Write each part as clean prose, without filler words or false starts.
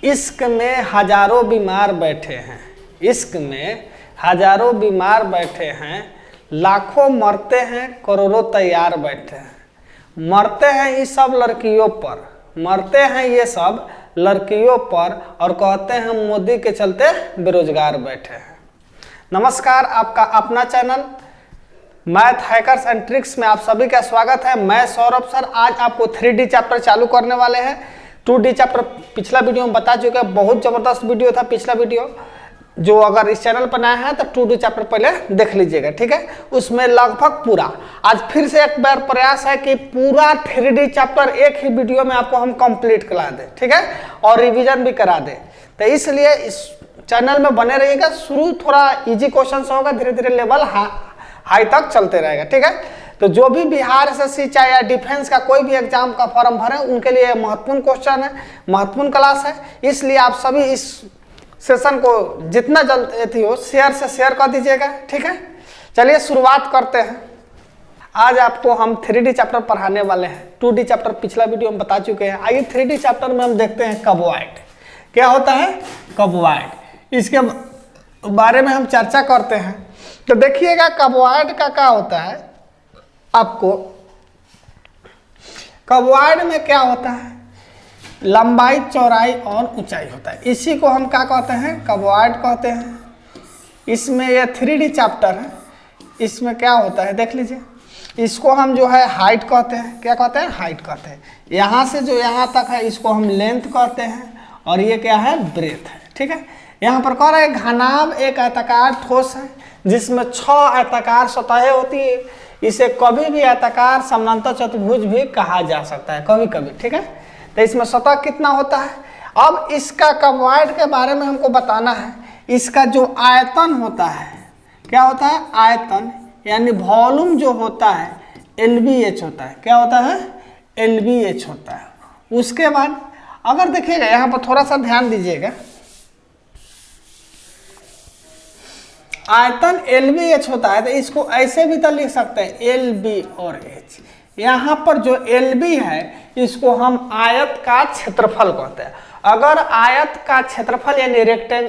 इश्क में हजारों बीमार बैठे हैं, इश्क में हजारों बीमार बैठे हैं, लाखों मरते हैं करोड़ों तैयार बैठे हैं। मरते हैं ये सब लड़कियों पर, मरते हैं ये सब लड़कियों पर, और कहते हैं मोदी के चलते बेरोजगार बैठे हैं। नमस्कार, आपका अपना channel math hackers and tricks में आप सभी का स्वागत है। मैं सौरभ सर आज आपको 3D चैप्टर चालू करने वाले हैं। 2D चैप्टर पिछला वीडियो में बता चुके हैं, बहुत ज़बरदस्त वीडियो था पिछला वीडियो। जो अगर इस चैनल पर नया है तो 2D चैप्टर पहले देख लीजिएगा, ठीक है। उसमें लगभग पूरा आज फिर से एक बार प्रयास है कि पूरा 3D चैप्टर एक ही वीडियो में आपको हम कंप्लीट करा दें, ठीक है, और रिवीजन भी करा दें। तो इसलिए इस चैनल में बने रहिएगा। शुरू थोड़ा इजी क्वेश्चन से होगा, धीरे धीरे लेवल हाई तक चलते रहेगा, ठीक है। तो जो भी बिहार एसएससी चाहे या डिफेंस का कोई भी एग्जाम का फॉर्म भरें उनके लिए महत्वपूर्ण क्वेश्चन है, महत्वपूर्ण क्लास है। इसलिए आप सभी इस सेशन को जितना जल्दी हो शेयर से शेयर कर दीजिएगा, ठीक है। चलिए शुरुआत करते हैं। आज आपको हम 3D चैप्टर पढ़ाने वाले हैं। 2D चैप्टर पिछला वीडियो में बता चुके हैं। आइए 3D चैप्टर में हम देखते हैं कबॉइड क्या होता है। कबॉइड, इसके बारे में हम चर्चा करते हैं। तो देखिएगा कबॉइड का क्या होता है। आपको कबॉइड में क्या होता है, लंबाई चौड़ाई और ऊंचाई होता है। इसी को हम क्या कहते हैं, कबॉइड कहते हैं। इसमें यह 3D चैप्टर है। इसमें क्या होता है देख लीजिए। इसको हम जो है हाइट कहते हैं। क्या कहते हैं, हाइट कहते हैं। यहाँ से जो यहाँ तक है इसको हम लेंथ कहते हैं, और ये क्या है, ब्रेथ है, ठीक है। यहाँ पर कह रहे हैं घनाभ एक आयताकार ठोस है जिसमें 6 आयताकार सतहें होती है। इसे कभी भी आयताकार समानांतर चतुर्भुज भी कहा जा सकता है, कभी कभी, ठीक है। तो इसमें सतह कितना होता है। अब इसका कबॉइड के बारे में हमको बताना है। इसका जो आयतन होता है, क्या होता है, आयतन यानी वॉल्यूम जो होता है LBH होता है। क्या होता है, LBH होता है। उसके बाद अगर देखिएगा यहाँ पर थोड़ा सा ध्यान दीजिएगा, आयतन LBH होता है तो इसको ऐसे भी तो लिख सकते हैं LB और H। यहाँ पर जो LB है इसको हम आयत का क्षेत्रफल कहते हैं। अगर आयत का क्षेत्रफल यानी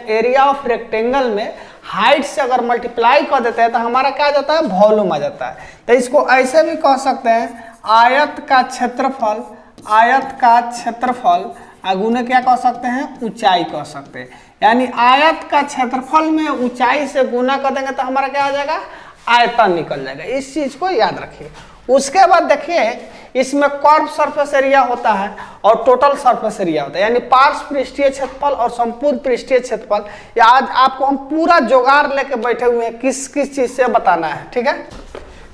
एरिया ऑफ रेक्टेंगल में हाइट से अगर मल्टीप्लाई कर देते हैं तो हमारा क्या आ जाता है, वॉल्यूम आ जाता है। तो इसको ऐसे भी कह सकते हैं आयत का क्षेत्रफल, आयत का क्षेत्रफल अगुने क्या कह सकते हैं, ऊंचाई कह सकते हैं। यानी आयत का क्षेत्रफल में ऊंचाई से गुना कर देंगे तो हमारा क्या आ जाएगा, आयतन निकल जाएगा। इस चीज को याद रखिए। उसके बाद देखिए इसमें कर्व सरफेस एरिया होता है और टोटल सरफेस एरिया होता है, यानी पार्श्व पृष्ठीय क्षेत्रफल और संपूर्ण पृष्ठीय क्षेत्रफल। या आज आपको हम पूरा जोगाड़ लेके बैठे हुए हैं किस किस चीज से बताना है, ठीक है।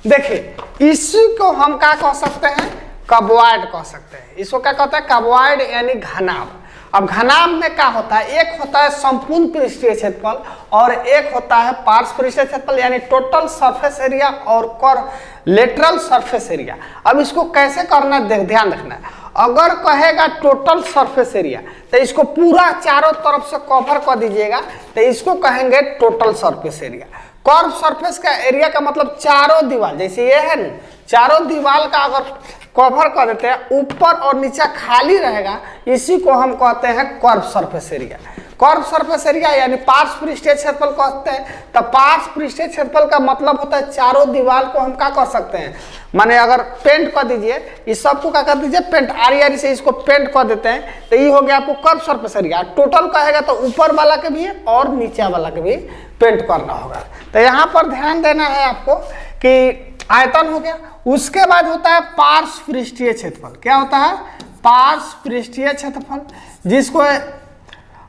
देखिए इसी को हम क्या कह सकते हैं, कबॉइड कह सकते हैं। इसको क्या कहते हैं, कबॉइड यानी घनाभ। अब घनाभ में क्या होता है, एक होता है संपूर्ण पृष्ठीय क्षेत्रफल और एक होता है पार्श्व पृष्ठीय क्षेत्रफल यानी टोटल सरफेस एरिया और लेटरल सरफेस एरिया। अब इसको कैसे करना ध्यान रखना है। अगर कहेगा टोटल सरफेस एरिया तो इसको पूरा चारों तरफ से कवर कर दीजिएगा तो इसको कहेंगे total surface area. Curve surface का एरिया का मतलब चारों दीवार, जैसे ये है ना, चारों दीवार का अगर कवर कर देते हैं, ऊपर और नीचे खाली रहेगा, इसी को हम कहते हैं curve surface area. Curve surface area यानी पार्श्व पृष्ठीय क्षेत्रफल कहते हैं। तो पार्श्व पृष्ठीय क्षेत्रफल का मतलब होता है चारों दीवार को हम क्या कर सकते हैं, माने अगर पेंट कर दीजिए, इस सबको क्या कर दीजिए, पेंट आरी से इसको पेंट कर देते हैं तो ये हो गया आपको कर्व सरफेस एरिया। टोटल कहेगा तो ऊपर वाला के भी और नीचे वाला के भी पेंट करना होगा। तो यहाँ पर ध्यान देना है आपको कि आयतन हो गया। उसके बाद होता है पार्श्व पृष्ठीय क्षेत्रफल। क्या होता है, पार्श्व पृष्ठीय क्षेत्रफल, जिसको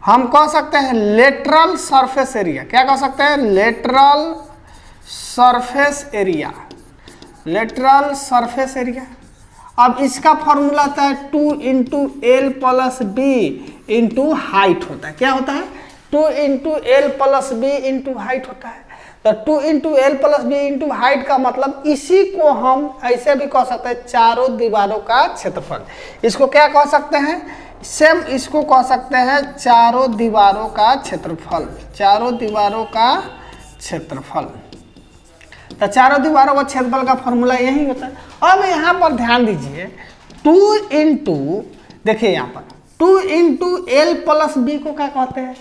हम कह सकते हैं लेटरल सरफेस एरिया। क्या कह सकते हैं, lateral surface area, lateral surface area. अब इसका फॉर्मूला आता है 2 × L + B × हाइट होता है। क्या होता है, 2 × L + B × हाइट होता है। तो 2 × L + B × हाइट का मतलब इसी को हम ऐसे भी कह सकते हैं चारों दीवारों का क्षेत्रफल। इसको क्या कह सकते हैं, सेम इसको कह सकते हैं चारों दीवारों का क्षेत्रफल, चारों दीवारों का क्षेत्रफल। तो चारों दीवारों का क्षेत्रफल का फॉर्मूला यही होता है। अब यहाँ पर ध्यान दीजिए 2 × देखिए यहाँ पर 2 इंटू एल प्लस बी को क्या कहते हैं?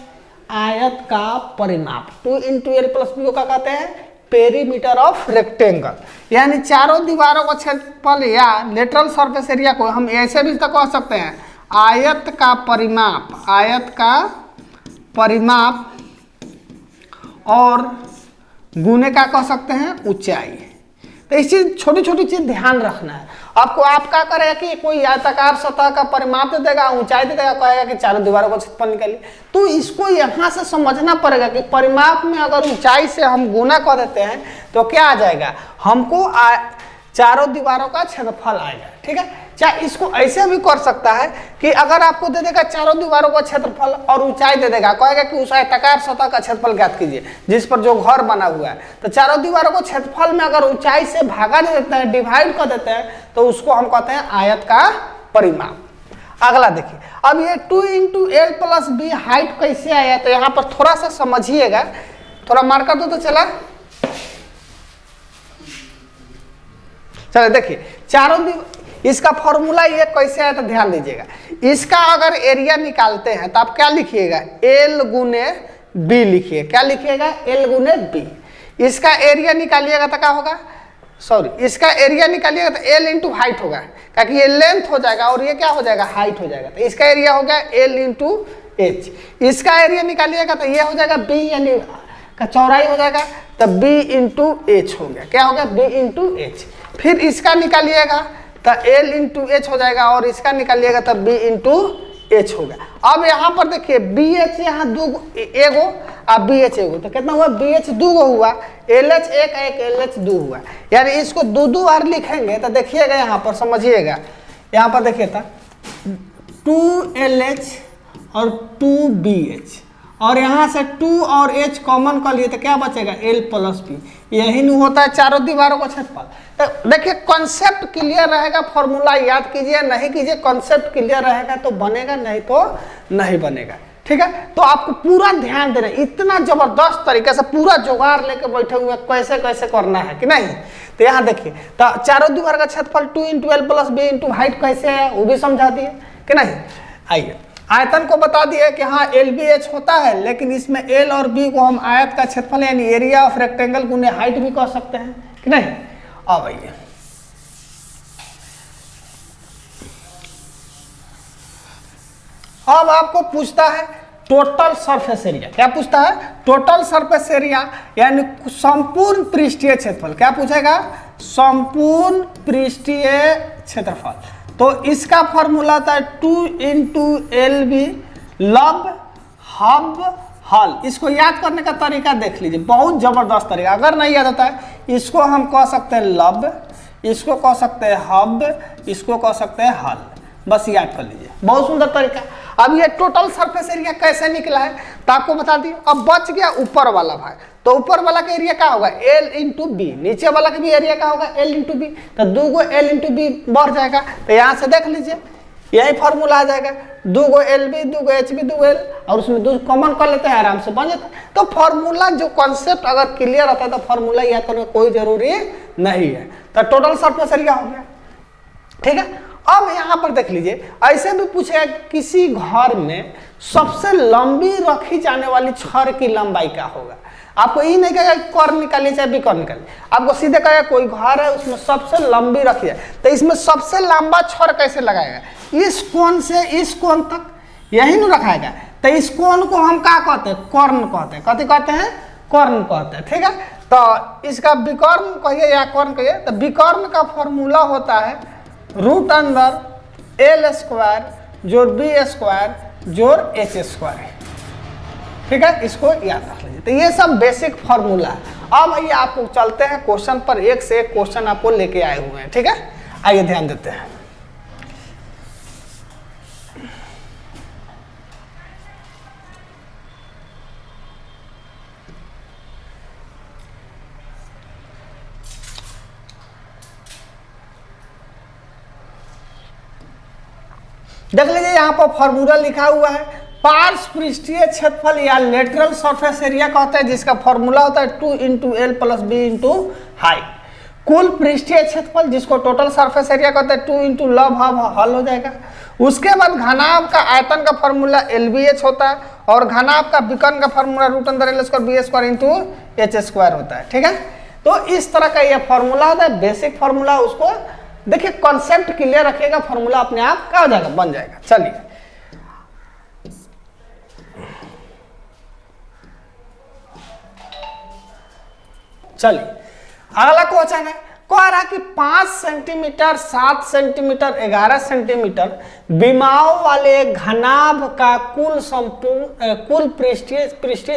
आयत का परिमाप। 2 इंटू एल प्लस बी को क्या कहते हैं? Perimeter of rectangle. यानी चारों दीवारों का क्षेत्रफल या लेटरल सरफेस एरिया को हम ऐसे भी तो कह सकते हैं आयत का परिमाप, आयत का परिमाप और गुने का कह सकते हैं ऊंचाई। तो इस चीज छोटी छोटी चीज ध्यान रखना है आपको। आप क्या करेगा कि कोई आयताकार सतह का परिमाप दे देगा, ऊंचाई दे देगा, कहेगा कि चारों दीवारों का क्षेत्रफल निकालिए। तो इसको यहाँ से समझना पड़ेगा कि परिमाप में अगर ऊंचाई से हम गुना कर देते हैं तो क्या आ जाएगा? हमको चारों दीवारों का क्षेत्रफल आएगा। ठीक है, चाहे इसको ऐसे भी कर सकता है कि अगर आपको दे देगा चारों दीवारों का क्षेत्रफल और ऊंचाई दे देगा, कहेगा कि उस आयताकार सतह का क्षेत्रफल ज्ञात कीजिए जिस पर जो घर बना हुआ है। तो चारों दीवारों को क्षेत्रफल में अगर ऊंचाई से भागा दे देते हैं, डिवाइड कर देते हैं, तो उसको हम कहते हैं आयत का परिमाप। अगला देखिए, अब ये 2 into L plus B height कैसे आया? तो यहाँ पर थोड़ा सा समझिएगा, थोड़ा मार्कर दो तो चला। चलो देखिए, इसका फॉर्मूला ये कैसे है तो ध्यान दीजिएगा। इसका अगर एरिया निकालते हैं तो आप क्या लिखिएगा? एल गुने बी लिखिए। क्या लिखिएगा? एल गुने बी। इसका एरिया निकालिएगा तो क्या होगा? सॉरी, इसका एरिया निकालिएगा तो एल इंटू हाइट होगा, क्योंकि ये लेंथ हो जाएगा और ये क्या हो जाएगा? हाइट हो जाएगा। तो इसका एरिया हो गया एल इंटू एच। इसका एरिया निकालिएगा तो ये हो जाएगा बी, यानी का चौड़ाई हो जाएगा, तो बी इंटू एच हो गया। क्या हो गया? B into H. फिर इसका निकालिएगा तो एल इंटू एच हो जाएगा और इसका निकालिएगा तो बी इंटू एच हो गया। अब यहाँ पर देखिए बी एच यहाँ दो एगो और बी एच एगो, तो कितना हुआ? बी एच दो हुआ, एल एच एक एल एच दो हुआ। यानी इसको दो बार लिखेंगे तो देखिएगा, यहाँ पर समझिएगा, यहाँ पर देखिए था 2LH और 2BH और यहाँ से 2 और H कॉमन कर लिए तो क्या बचेगा? L plus B. यही नहीं होता है चारों दीवारों का क्षेत्रफल। तो देखिए कॉन्सेप्ट क्लियर रहेगा, फॉर्मूला याद कीजिए, नहीं कीजिए, कॉन्सेप्ट क्लियर रहेगा तो बनेगा, नहीं तो नहीं बनेगा। ठीक है, तो आपको पूरा ध्यान देना, इतना जबरदस्त तरीके से पूरा जुगाड़ लेके बैठे हुए कैसे कैसे करना है कि नहीं। तो यहाँ देखिए, तो चारों दीवार का क्षेत्रफल 2 into L plus B into height कैसे है वो भी समझा दिए कि नहीं। आइए, आयतन को बता दिए कि हाँ एल बी एच होता है, लेकिन इसमें एल और बी को हम आयत का क्षेत्रफल यानी एरिया ऑफ रेक्टेंगल गुने हाइट भी कह सकते हैं कि नहीं। अब आइए, अब आपको पूछता है टोटल सरफेस एरिया। क्या पूछता है? टोटल सरफेस एरिया यानी संपूर्ण पृष्ठीय क्षेत्रफल। क्या पूछेगा? संपूर्ण पृष्ठीय क्षेत्रफल। तो इसका फॉर्मूला था 2 इंटू एल बी लब हब हल। इसको याद करने का तरीका देख लीजिए, बहुत जबरदस्त तरीका। अगर नहीं याद होता है इसको हम कह सकते हैं लब, इसको कह सकते हैं हब, इसको कह सकते हैं हल। बस याद कर लीजिए, बहुत सुंदर तरीका। अब ये टोटल सरफेस एरिया कैसे निकला है तो आपको बता दिए। अब बच गया ऊपर वाला भाग, तो ऊपर वाला का एरिया क्या होगा? L into B. नीचे वाला का भी एरिया क्या होगा? L into B. तो 2 एल इंटू बी बढ़ जाएगा, तो यहाँ से देख लीजिए यही फॉर्मूला आ जाएगा, 2 L B 2 H B 2 L, और उसमें 2 कॉमन कर लेते हैं, आराम से बन जाता है। तो फॉर्मूला जो कॉन्सेप्ट अगर क्लियर होता है तो फॉर्मूला याद करने की कोई जरूरी नहीं है। तो टोटल सरफेस एरिया हो गया। ठीक है, अब यहाँ पर देख लीजिए, ऐसे भी पूछेगा किसी घर में सबसे लंबी रखी जाने वाली छड़ की लंबाई क्या होगा। आपको ये नहीं कहेगा कॉर्न निकालिए चाहे बी कॉर्न निकालिए, आपको सीधे कहेगा कोई घर है उसमें सबसे लंबी रखी जाए, तो इसमें सबसे लंबा छड़ कैसे लगाएगा? इस कोण से इस कोण तक यही नहीं रखाएगा। तो इस कोण को हम क्या कहते हैं? कॉर्न कहते हैं। कथी कहते हैं? कॉर्न कहते हैं। ठीक है, तो इसका विकर्ण कहिए या कॉर्न कहिए। तो विकर्ण का फॉर्मूला होता है रूट अंदर एल स्क्वायर जोड़ बी स्क्वायर जोड़ एच स्क्वायर। ठीक है, इसको याद रख लीजिए। तो ये सब बेसिक फॉर्मूला है। अब भैया आपको चलते हैं क्वेश्चन पर, एक से एक क्वेश्चन आपको लेके आए हुए हैं। ठीक है, आइए ध्यान देते हैं। देख लीजिए, यहाँ पर फॉर्मूला लिखा हुआ है पार्श्व पृष्ठीय क्षेत्रफल या लेटरल सरफेस एरिया कहते हैं, जिसका फॉर्मूला होता है 2 into L plus B into height. कुल पृष्ठीय क्षेत्रफल जिसको टोटल सरफेस एरिया कहते हैं 2 इंटू लब हल हो जाएगा। उसके बाद घनाभ का आयतन का फॉर्मूला LBH होता है और घनाभ का विकर्ण का फॉर्मूला √अंदर L² B² इंटू H² होता है। ठीक है, तो इस तरह का यह फॉर्मूला होता है, बेसिक फॉर्मूला। उसको देखिए कॉन्सेप्ट क्लियर रखिएगा, फॉर्मूला अपने आप क्या हो जाएगा, बन जाएगा। चलिए अगला क्वेश्चन है, कह रहा कि 5 सेंटीमीटर 7 सेंटीमीटर 11 सेंटीमीटर विमाओं वाले घनाभ का कुल पृष्ठीय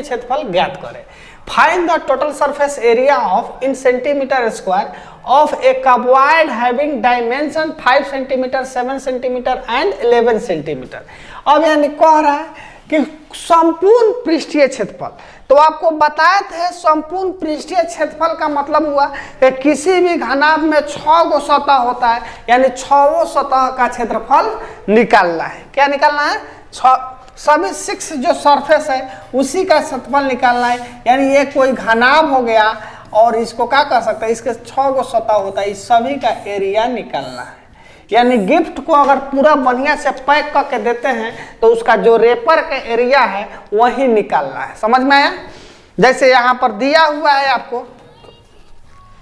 क्षेत्रफल ज्ञात करें। Find the total surface area of in centimetre square of A cuboid having dimension 5 centimetre 7 centimetre and 11 centimetre. अब यानी कह रहा है कि संपूर्ण पृष्ठीय क्षेत्रफल, तो आपको बताए थे संपूर्ण पृष्ठीय क्षेत्रफल का मतलब हुआ कि किसी भी घनाभ में 6 गो सतह होता है, यानी 6 सतह का क्षेत्रफल निकालना है। क्या निकालना है? सभी 6 जो सरफेस है उसी का क्षेत्रफल निकालना है। यानी ये कोई घनाभ हो गया और इसको क्या कर सकते हैं, इसके 6 गो सतह होता है, इस सभी का एरिया निकालना है। यानी गिफ्ट को अगर पूरा बढ़िया से पैक करके देते हैं तो उसका जो रेपर का एरिया है वही निकालना है। समझ में आया? जैसे यहाँ पर दिया हुआ है आपको,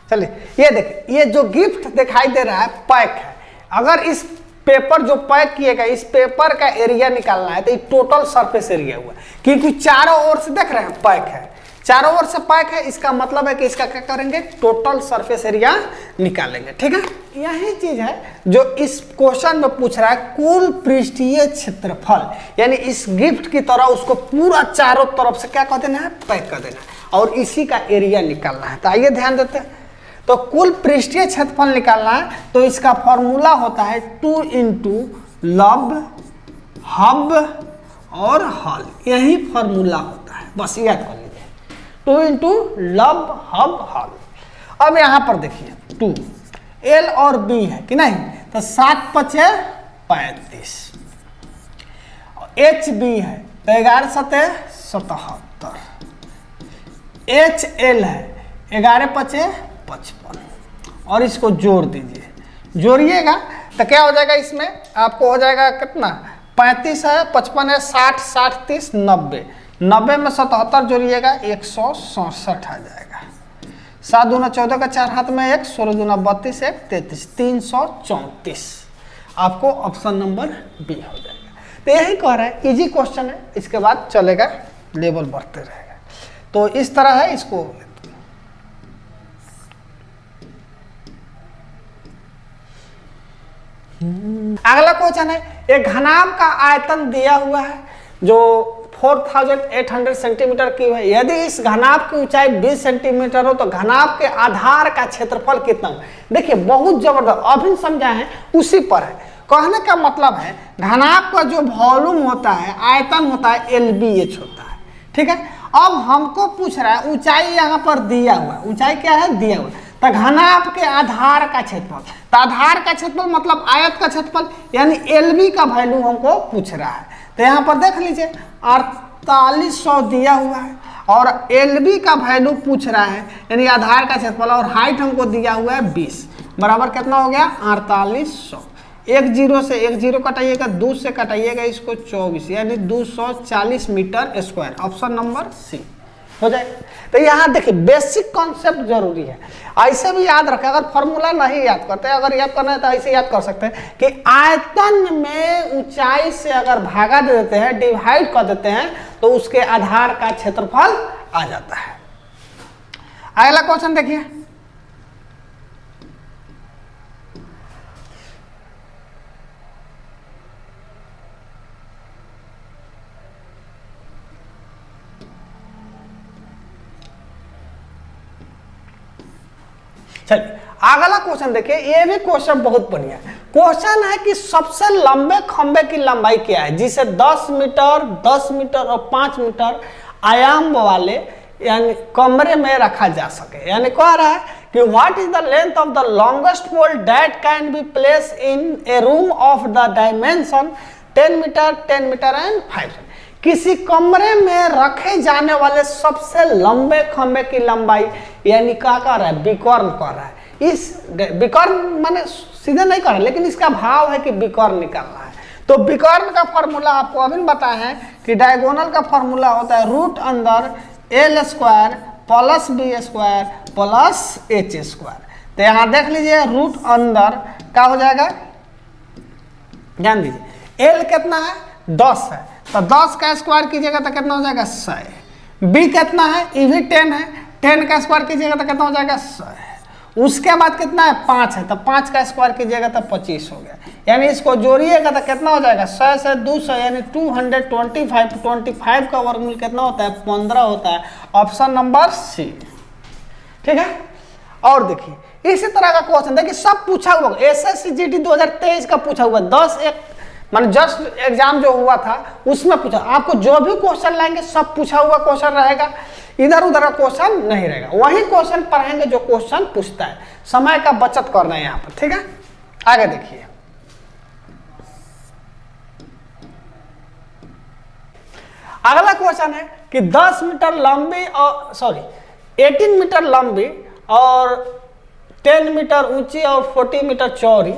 चलिए ये देखिए, ये जो गिफ्ट दिखाई दे रहा है पैक है। अगर इस पेपर जो पैक किएगा, इस पेपर का एरिया निकालना है तो ये टोटल सरफेस एरिया हुआ, क्योंकि चारों ओर से देख रहे हैं पैक है, चारों ओर से पैक है, इसका मतलब है कि इसका क्या करेंगे, टोटल सरफेस एरिया निकालेंगे। ठीक है, यही चीज है जो इस क्वेश्चन में पूछ रहा है, कुल पृष्ठीय क्षेत्रफल। यानी इस गिफ्ट की तरह उसको पूरा चारों तरफ से क्या कर देना है, पैक कर देना है और इसी का एरिया निकालना है। तो आइए ध्यान देते हैं, तो कुल पृष्ठीय क्षेत्रफल निकालना है तो इसका फॉर्मूला होता है 2 इंटू लब हब और हल, यही फॉर्मूला होता है, बस याद कर लीजिए 2 इंटू लब हब हल। अब यहाँ पर देखिए 2 L और B है कि नहीं, तो 7 5 35, HB है तो 11 7 77, HL है 11 5 55 और इसको जोड़ दीजिए, जोड़िएगा तो क्या हो जाएगा, इसमें आपको हो जाएगा कितना, 35 है 55 है 60 60 30 90, 90 में 77 जोड़िएगा 167 आ जाएगा। 7 दूना 14 का 4 हाथ में 1, 16 दूना 32 1 33, 334 आपको ऑप्शन नंबर बी हो जाएगा। तो यही कह रहा है, इजी क्वेश्चन है, इसके बाद चलेगा लेवल बढ़ते रहेगा। तो इस तरह है इसको। अगला क्वेश्चन है, एक घनाभ का आयतन दिया हुआ है जो 4800 सेंटीमीटर की है। यदि इस घनाभ की ऊंचाई 20 सेंटीमीटर हो तो घनाभ के आधार का क्षेत्रफल कितना हो। देखिए बहुत जबरदस्त, अभी समझा है उसी पर है। कहने का मतलब है घनाभ का जो वॉल्यूम होता है, आयतन होता है, LBH होता है। ठीक है, अब हमको पूछ रहा है ऊंचाई यहाँ पर दिया हुआ है, ऊंचाई क्या है, दिया हुआ है, तो घनाभ के आधार का क्षेत्रफल, तो आधार का क्षेत्रफल मतलब आयत का क्षेत्रफल, यानी LB का वैल्यू हमको पूछ रहा है। तो यहाँ पर देख लीजिए 4800 दिया हुआ है और LB का वैल्यू पूछ रहा है, यानी आधार का क्षेत्रफल, और हाइट हमको दिया हुआ है 20, बराबर कितना हो गया 4800। 1 0 से 1 0 कटाइएगा, 2 से कटाइएगा इसको 24, यानी 240 metre square, option number C हो जाएगा। तो यहाँ देखिए बेसिक कॉन्सेप्ट जरूरी है, ऐसे भी याद रखें। अगर फॉर्मूला नहीं याद करते, अगर याद करना है तो ऐसे याद कर सकते हैं कि आयतन में ऊंचाई से अगर भागा दे देते हैं, डिवाइड कर देते हैं, तो उसके आधार का क्षेत्रफल आ जाता है। अगला क्वेश्चन देखिए, चलिए अगला क्वेश्चन देखिए, ये भी क्वेश्चन बहुत बढ़िया है। क्वेश्चन है कि सबसे लंबे खंबे की लंबाई क्या है जिसे 10 मीटर 10 मीटर और 5 मीटर आयाम वाले यानी कमरे में रखा जा सके। यानी कह रहा है कि what is the length of the longest pole that can be place in a room of the dimension 10 metre 10 metre and 5। किसी कमरे में रखे जाने वाले सबसे लंबे खंबे की लंबाई, यानी क्या कर रहा है, विकर्ण कर रहा है। इस विकर्ण माने सीधे नहीं कर, लेकिन इसका भाव है कि विकर्ण निकालना है। तो विकर्ण का फॉर्मूला आपको अभी बताया है कि डायगोनल का फॉर्मूला होता है रूट अंदर L square plus B square plus H square. तो यहाँ देख लीजिए रूट अंदर क्या हो जाएगा, ध्यान दीजिए एल कितना है 10 है, तो 10 का स्क्वायर कीजिएगा तो कितना हो जाएगा 100। बी कितना है, ये भी 10 है, 10 का स्क्वायर कीजिएगा तो कितना हो जाएगा 100। उसके बाद कितना है 5 है, तो 5 का स्क्वायर कीजिएगा तो 25 हो गया। यानी इसको जोड़िएगा तो कितना हो जाएगा 100 से 200 यानी 225। 25 का वर्गमूल कितना होता है 15 होता है। ऑप्शन नंबर सी, ठीक है। और देखिए इसी तरह का क्वेश्चन देखिए सब पूछा हुआ एसएससी जीडी 2023 का पूछा हुआ 10 एक मान जस्ट एग्जाम जो हुआ था उसमें पूछा। आपको जो भी क्वेश्चन लाएंगे सब पूछा हुआ क्वेश्चन रहेगा, इधर उधर का क्वेश्चन नहीं रहेगा, वही क्वेश्चन पढ़ेंगे जो क्वेश्चन पूछता है। समय का बचत करना है यहाँ पर, ठीक है। आगे देखिए अगला क्वेश्चन है कि 10 मीटर लंबी और 18 मीटर लंबी और 10 मीटर ऊंची और 40 मीटर चौड़ी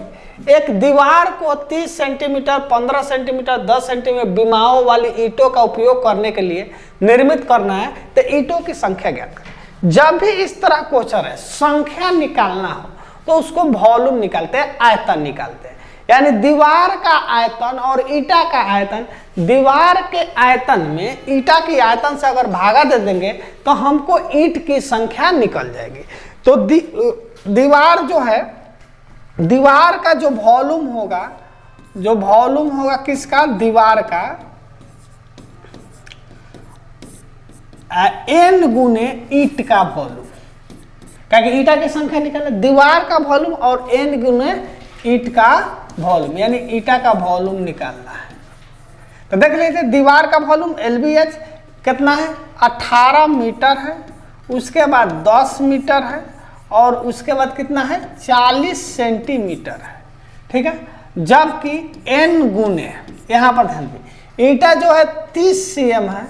एक दीवार को 30 सेंटीमीटर 15 सेंटीमीटर 10 सेंटीमीटर विमाओं वाली ईंटों का उपयोग करने के लिए निर्मित करना है, तो ईंटों की संख्या ज्ञात करें। जब भी इस तरह क्वेश्चन है संख्या निकालना हो तो उसको वॉल्यूम निकालते हैं, आयतन निकालते हैं। यानी दीवार का आयतन और ईंटा का आयतन, दीवार के आयतन में ईंटा की आयतन से अगर भागा दे देंगे तो हमको ईंट की संख्या निकल जाएगी। तो दीवार जो है, दीवार का जो वॉल्यूम होगा किसका, दीवार का n गुने ईंट का वॉल्यूम, क्योंकि ईंटा की संख्या निकालना, दीवार का वॉल्यूम और n गुने ईंट का वॉल्यूम, यानी ईंटा का वॉल्यूम निकालना है। तो देख लीजिए दीवार का वॉल्यूम LBH कितना है 18 मीटर है, उसके बाद 10 मीटर है और उसके बाद कितना है 40 सेंटीमीटर है, ठीक है। जबकि n गुने, यहाँ पर ध्यान दी ईंटा जो है 30 cm है,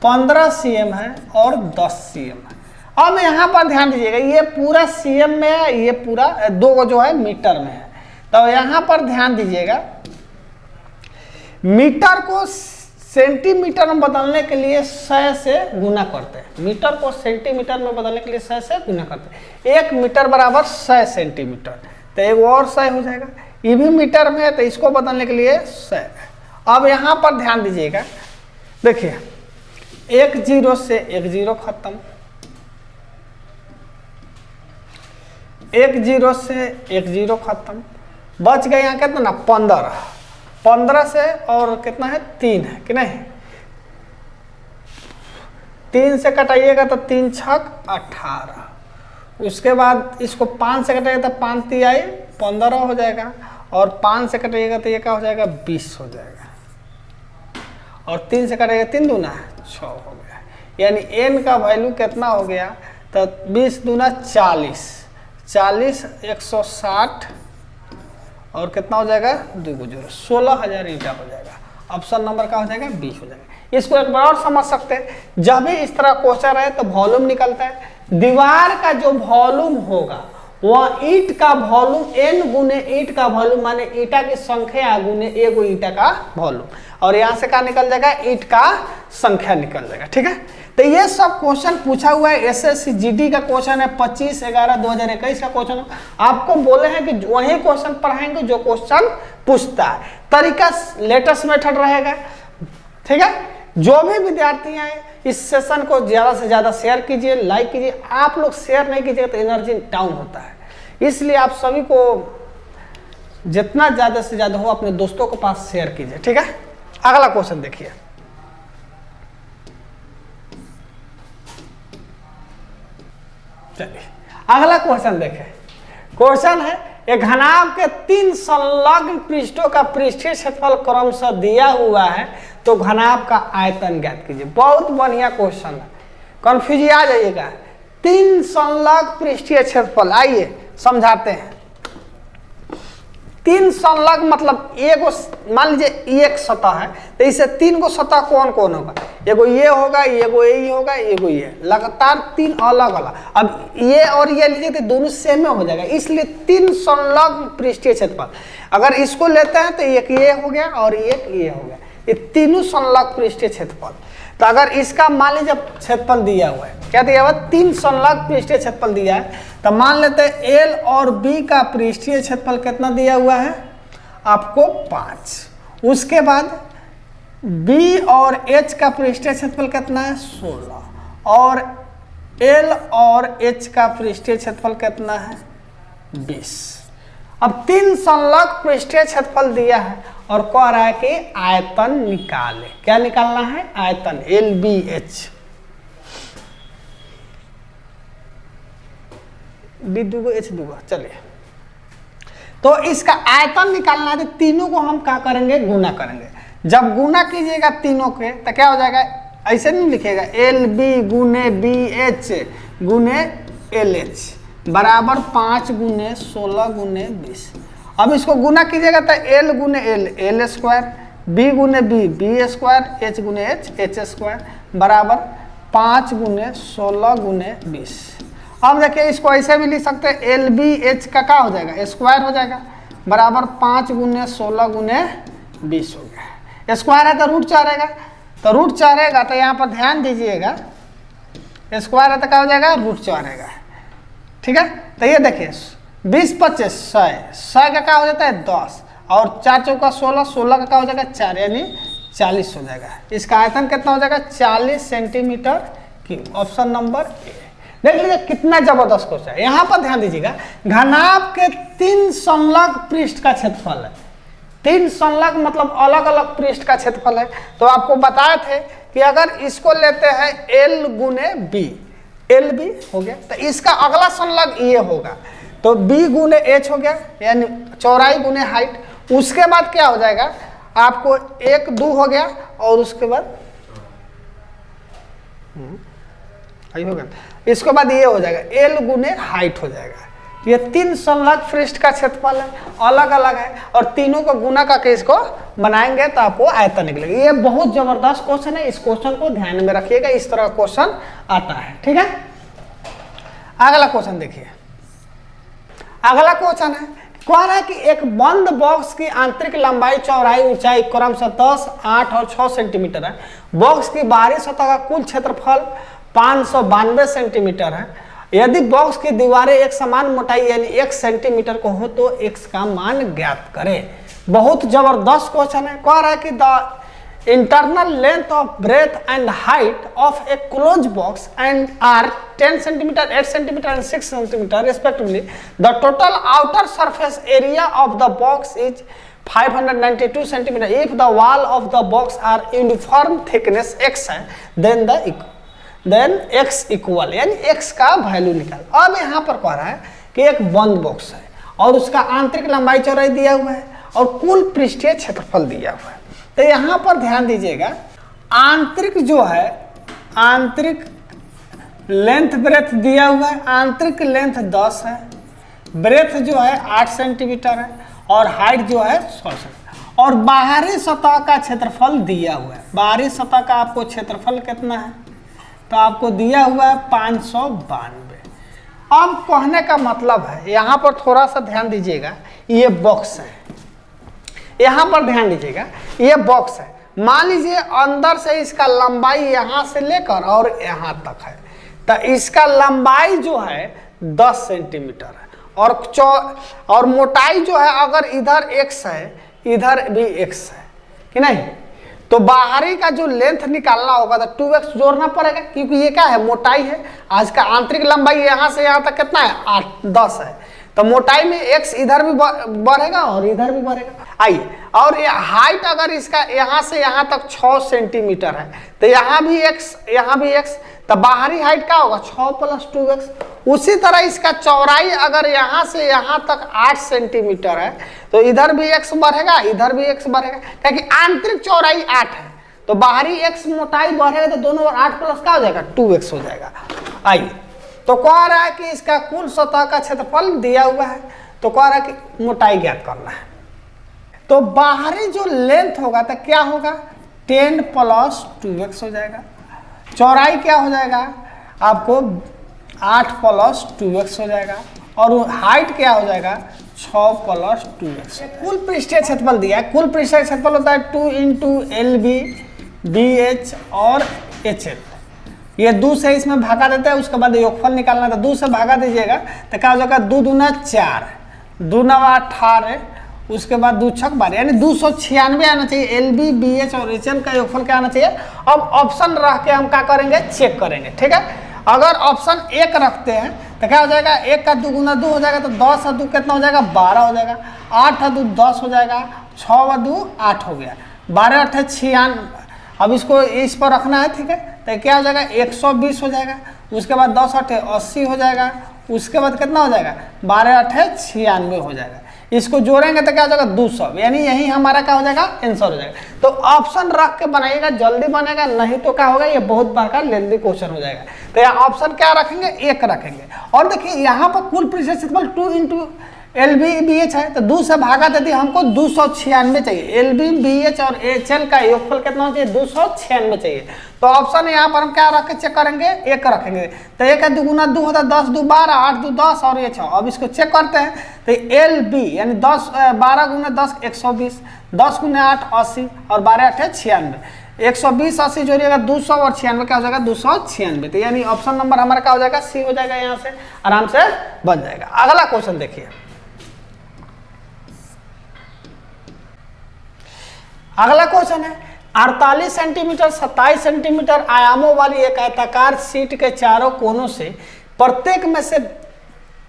15 cm है और 10 cm है। अब यहाँ पर ध्यान दीजिएगा ये पूरा cm में है, ये पूरा दो जो है मीटर में है। तो यहाँ पर ध्यान दीजिएगा मीटर को सेंटीमीटर में बदलने के लिए 100 से गुना करते हैं, मीटर को सेंटीमीटर में बदलने के लिए 100 से गुना करते हैं। 1 मीटर बराबर 100 सेंटीमीटर, तो एक और 100 हो जाएगा। ये भी मीटर में है तो इसको बदलने के लिए 100। अब यहाँ पर ध्यान दीजिएगा, देखिए 1 0 से 1 0 खत्म, 1 0 से 1 0 खत्म, बच गए यहाँ कितना ना 15 से और कितना है 3 है कि नहीं, 3 से कटाइएगा तो 3 छक 18, उसके बाद इसको 5 से कटाइएगा तो 5 तिहाई 15 हो जाएगा और 5 से कटाइएगा तो ये क्या हो जाएगा 20 हो जाएगा और 3 से कटाइएगा 3 दूना 6 हो गया। यानी n का वैल्यू कितना हो गया, तो 20 दूना 40, 40 160 और कितना हो जाएगा 2 0 16,000 ईंटा हो जाएगा। ऑप्शन नंबर का हो जाएगा 20 हो जाएगा। इसको एक बार और समझ सकते हैं, जब भी इस तरह क्वेश्चन है तो वॉल्यूम निकलता है। दीवार का जो वॉल्यूम होगा वह ईंट का वॉल्यूम n गुने ईंट का वॉल्यूम माने ईंटा की संख्या गुने एगो ईंटा का वॉल्यूम, और यहाँ से क्या निकल जाएगा ईंट का संख्या निकल जाएगा, ठीक है। तो ये सब क्वेश्चन पूछा हुआ है, एसएससी जीडी का क्वेश्चन है, 25/11/2021 का क्वेश्चन है। आपको बोले हैं कि वही क्वेश्चन पढ़ाएंगे जो क्वेश्चन पूछता है। तरीका लेटेस्ट मेथड रहेगा, ठीक है। जो भी विद्यार्थी हैं इस सेशन को ज़्यादा से ज़्यादा शेयर कीजिए, लाइक कीजिए। आप लोग शेयर नहीं कीजिएगा तो एनर्जी डाउन होता है, इसलिए आप सभी को जितना ज़्यादा से ज़्यादा हो अपने दोस्तों के पास शेयर कीजिए, ठीक है। अगला क्वेश्चन देखिए, चलिए अगला क्वेश्चन देखें। क्वेश्चन है एक घनाभ के 3 संलग्न पृष्ठों का पृष्ठीय क्षेत्रफल क्रमशः दिया हुआ है, तो घनाभ का आयतन ज्ञात कीजिए। बहुत बढ़िया क्वेश्चन है, कंफ्यूज आ जाइएगा। 3 संलग्न पृष्ठीय क्षेत्रफल, आइए समझाते हैं। तीन संलग्न मतलब एगो, मान लीजिए एक सतह है तो इसे तीन गो सतह कौन कौन होगा, एगो ये होगा, एगो ये होगा, एगो ये, लगातार तीन अलग अलग। अब ये और ये लीजिए तो दोनों सेम में हो जाएगा, इसलिए तीन संलग्न पृष्ठीय क्षेत्रफल। अगर इसको लेते हैं तो एक ये हो गया और एक ये हो गया, ये तीनों संलग्न पृष्ठीय क्षेत्रफल। तो अगर इसका मान लीजिए क्षेत्रफल दिया हुआ है, क्या दिया हुआ, तीन संलग्न पृष्ठीय क्षेत्रफल दिया है, तो मान लेते हैं एल और बी का पृष्ठीय क्षेत्रफल कितना दिया हुआ है आपको 5। उसके बाद बी और एच का पृष्ठीय क्षेत्रफल कितना है 16 और एल और एच का पृष्ठीय क्षेत्रफल कितना है 20। अब तीन संलग्न पृष्ठीय क्षेत्रफल दिया है और कह रहा है कि आयतन निकाले। क्या निकालना है, आयतन, एल बी एच। बी दूगो एच दूगो, चलिए। तो इसका आयतन निकालना है तो तीनों को हम क्या करेंगे, गुना करेंगे। जब गुना कीजिएगा तीनों के तो क्या हो जाएगा, ऐसे नहीं लिखेगा, एल बी गुने बी एच गुने एल एच बराबर 5 गुने 16 गुने 20। अब इसको गुना कीजिएगा तो एल गुने एल, एल स्क्वायर, बी गुने बी, बी स्क्वायर, एच गुने एच, एच स्क्वायर बराबर 5 गुने 16 गुने 20। अब देखिए इसको ऐसे भी लिख सकते हैं, एल बी एच का क्या हो जाएगा, स्क्वायर हो जाएगा बराबर 5 गुने 16 गुने 20 हो गया। स्क्वायर है तो रूट 4 रहेगा, तो रूट 4 रहेगा तो यहाँ पर ध्यान दीजिएगा, स्क्वायर है तो क्या हो जाएगा, रूट 4 रहेगा। ठीक है, तो ये देखिए 20 25 100 का क्या हो जाता है 10 और 4 चौका 16, 16 का क्या हो जाएगा 4 यानी 40 हो जाएगा। इसका आयतन कितना हो जाएगा 40 centimetre cube. Option number A. देख लीजिए कितना जबरदस्त क्वेश्चन है। यहाँ पर ध्यान दीजिएगा, घनाभ के तीन संलग्न पृष्ठ का क्षेत्रफल है। तीन संलग्न मतलब अलग अलग पृष्ठ का क्षेत्रफल है। तो आपको बताए थे कि अगर इसको लेते हैं एल गुने बी, एल बी हो गया, तो इसका अगला संलग्न ये होगा तो बी गुने एच हो गया यानी चौड़ाई गुने हाइट। उसके बाद क्या हो जाएगा आपको 1 2 हो गया और उसके बाद हो गया, इसके बाद ये हो जाएगा एल गुने हाइट हो जाएगा। ये तीन संलग्न पृष्ठ का क्षेत्रफल है, अलग अलग है और तीनों को गुना करके इसको बनाएंगे तो आपको आयतन निकलेगा। ये बहुत जबरदस्त क्वेश्चन है, इस क्वेश्चन को ध्यान में रखिएगा, इस तरह का क्वेश्चन आता है। ठीक है, अगला क्वेश्चन देखिए। अगला क्वेश्चन है, कह रहा है कि एक बंद बॉक्स की आंतरिक लंबाई चौड़ाई ऊंचाई क्रमशः 10 8 और 6 सेंटीमीटर है। बॉक्स की बाहरी सतह का कुल क्षेत्रफल 592 सेंटीमीटर है। यदि बॉक्स की दीवारें एक समान मोटाई यानी 1 सेंटीमीटर को हो तो x का मान ज्ञात करें। बहुत जबरदस्त क्वेश्चन है। कह रहा है कि the internal length of breadth and height of a close box and are 10 centimetre 8 centimetre and 6 centimetre respectively. The total outer surface area of the box is 592 centimetre. If the wall of the box are uniform thickness x है then x equal यानी x का value निकाल। अब यहाँ पर कह रहा है कि एक बंद बॉक्स है और उसका आंतरिक लंबाई चौड़ाई दिया हुआ है और कुल पृष्ठीय क्षेत्रफल दिया हुआ है। तो यहाँ पर ध्यान दीजिएगा, आंतरिक जो है आंतरिक लेंथ ब्रेथ दिया हुआ है, आंतरिक लेंथ 10 है, ब्रेथ जो है 8 सेंटीमीटर है और हाइट जो है 100 सेंटीमीटर और बाहरी सतह का क्षेत्रफल दिया हुआ है। बाहरी सतह का आपको क्षेत्रफल कितना है तो आपको दिया हुआ है 592। अब कहने का मतलब है, यहाँ पर थोड़ा सा ध्यान दीजिएगा, ये बॉक्स है, यहाँ पर ध्यान दीजिएगा, ये बॉक्स है। मान लीजिए अंदर से इसका लंबाई यहाँ से लेकर और यहाँ तक है, तो इसका लंबाई जो है 10 सेंटीमीटर है और मोटाई जो है अगर इधर x है इधर भी x है कि नहीं, तो बाहरी का जो लेंथ निकालना होगा तो 2x जोड़ना पड़ेगा क्योंकि ये क्या है मोटाई है। आज का आंतरिक लंबाई यहाँ से यहाँ तक कितना है 8 10 है, तो मोटाई में x इधर भी बढ़ेगा और इधर भी बढ़ेगा। आइए, और ये हाइट अगर इसका यहाँ से यहाँ तक 6 सेंटीमीटर है तो यहाँ भी x तो बाहरी हाइट क्या होगा 6 + 2x। उसी तरह इसका चौड़ाई अगर यहाँ से यहाँ तक 8 सेंटीमीटर है तो इधर भी x बढ़ेगा इधर भी x बढ़ेगा, क्योंकि आंतरिक चौड़ाई 8 है तो बाहरी x मोटाई बढ़ेगा तो दोनों 8 प्लस क्या हो जाएगा 2x हो जाएगा। आइए, तो कह रहा है कि इसका कुल सतह का क्षेत्रफल दिया हुआ है, तो कह रहा है कि मोटाई ज्ञात करना है। तो बाहरी जो लेंथ होगा तो क्या होगा 10 + 2x हो जाएगा। चौड़ाई क्या हो जाएगा आपको 8 + 2x हो जाएगा और हाइट क्या हो जाएगा 6 + 2x। कुल पृष्ठीय क्षेत्रफल दिया है, कुल पृष्ठीय क्षेत्रफल होता है 2 × LB BH और HL। ये 2 से इसमें भागा देते हैं, उसके बाद योगफल निकालना था, 2 से भागा दीजिएगा तो क्या हो जाएगा 2 दूना 4, 2 नवा 18, उसके बाद 2 छक 12 यानी 296 आना चाहिए। LB BH और HL का योगफल क्या आना चाहिए। अब ऑप्शन रख के हम क्या करेंगे चेक करेंगे, ठीक है। अगर ऑप्शन 1 रखते हैं तो क्या हो जाएगा 1 का 2 × 2 हो जाएगा, तो 10 और 2 कितना हो जाएगा 12 हो जाएगा, 8 और 2 10 हो जाएगा, 6 और 2 8 हो गया, 12 8 96। अब इसको इस पर रखना है, ठीक है, तो क्या हो जाएगा 120 हो जाएगा, उसके बाद 10 8 80 हो जाएगा, उसके बाद कितना हो जाएगा 12 8 96 हो जाएगा। इसको जोड़ेंगे तो क्या हो जाएगा 200, यानी यही हमारा क्या हो जाएगा आंसर हो जाएगा। तो ऑप्शन रख के बनाइएगा, जल्दी बनेगा, नहीं तो क्या होगा ये बहुत बार का लेंथी क्वेश्चन हो जाएगा। तो यहाँ ऑप्शन क्या रखेंगे 1 रखेंगे। और देखिए यहाँ पर कुल पृष्ठीय क्षेत्रफल 2 × LB BH है, तो 2 से भागा देती हमको 296 चाहिए। LB BH और HL का योगफल कितना होना चाहिए 296 चाहिए। तो ऑप्शन यहाँ पर हम क्या रख के चेक करेंगे 1 रखेंगे, तो 1 का 2 × 2 होता है 10 2 12, 8 2 10 और ये 6। अब इसको चेक करते हैं तो LB यानी 10 12 × 10 120, 10 × 8 80 और 12 8 96, 120 80 जोड़िएगा 200 और 96 क्या हो जाएगा 296। तो यानी ऑप्शन नंबर हमारा क्या हो जाएगा सी हो जाएगा, यहाँ से आराम से बन जाएगा। अगला क्वेश्चन देखिए, अगला क्वेश्चन है 48 सेंटीमीटर 27 सेंटीमीटर आयामों वाली एक आयताकार शीट के चारों कोनों से प्रत्येक में से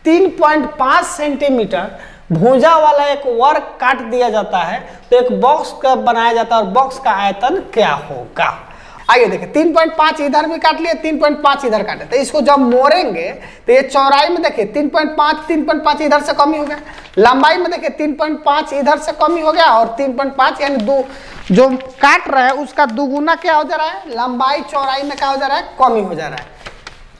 3.5 सेंटीमीटर भुजा वाला एक वर्ग काट दिया जाता है, तो एक बॉक्स का बनाया जाता है और बॉक्स का आयतन क्या होगा। आइए देखिए 3.5 इधर भी काट लिए, 3.5 इधर काटे, तो इसको जब मोड़ेंगे तो ये चौड़ाई में देखिए 3.5 इधर से कमी हो गया, लंबाई में देखिए 3.5 इधर से कमी हो गया और 3.5 यानी 2 जो काट रहा है उसका 2 गुना क्या हो जा रहा है लंबाई चौड़ाई में क्या हो जा रहा है कमी हो जा रहा है,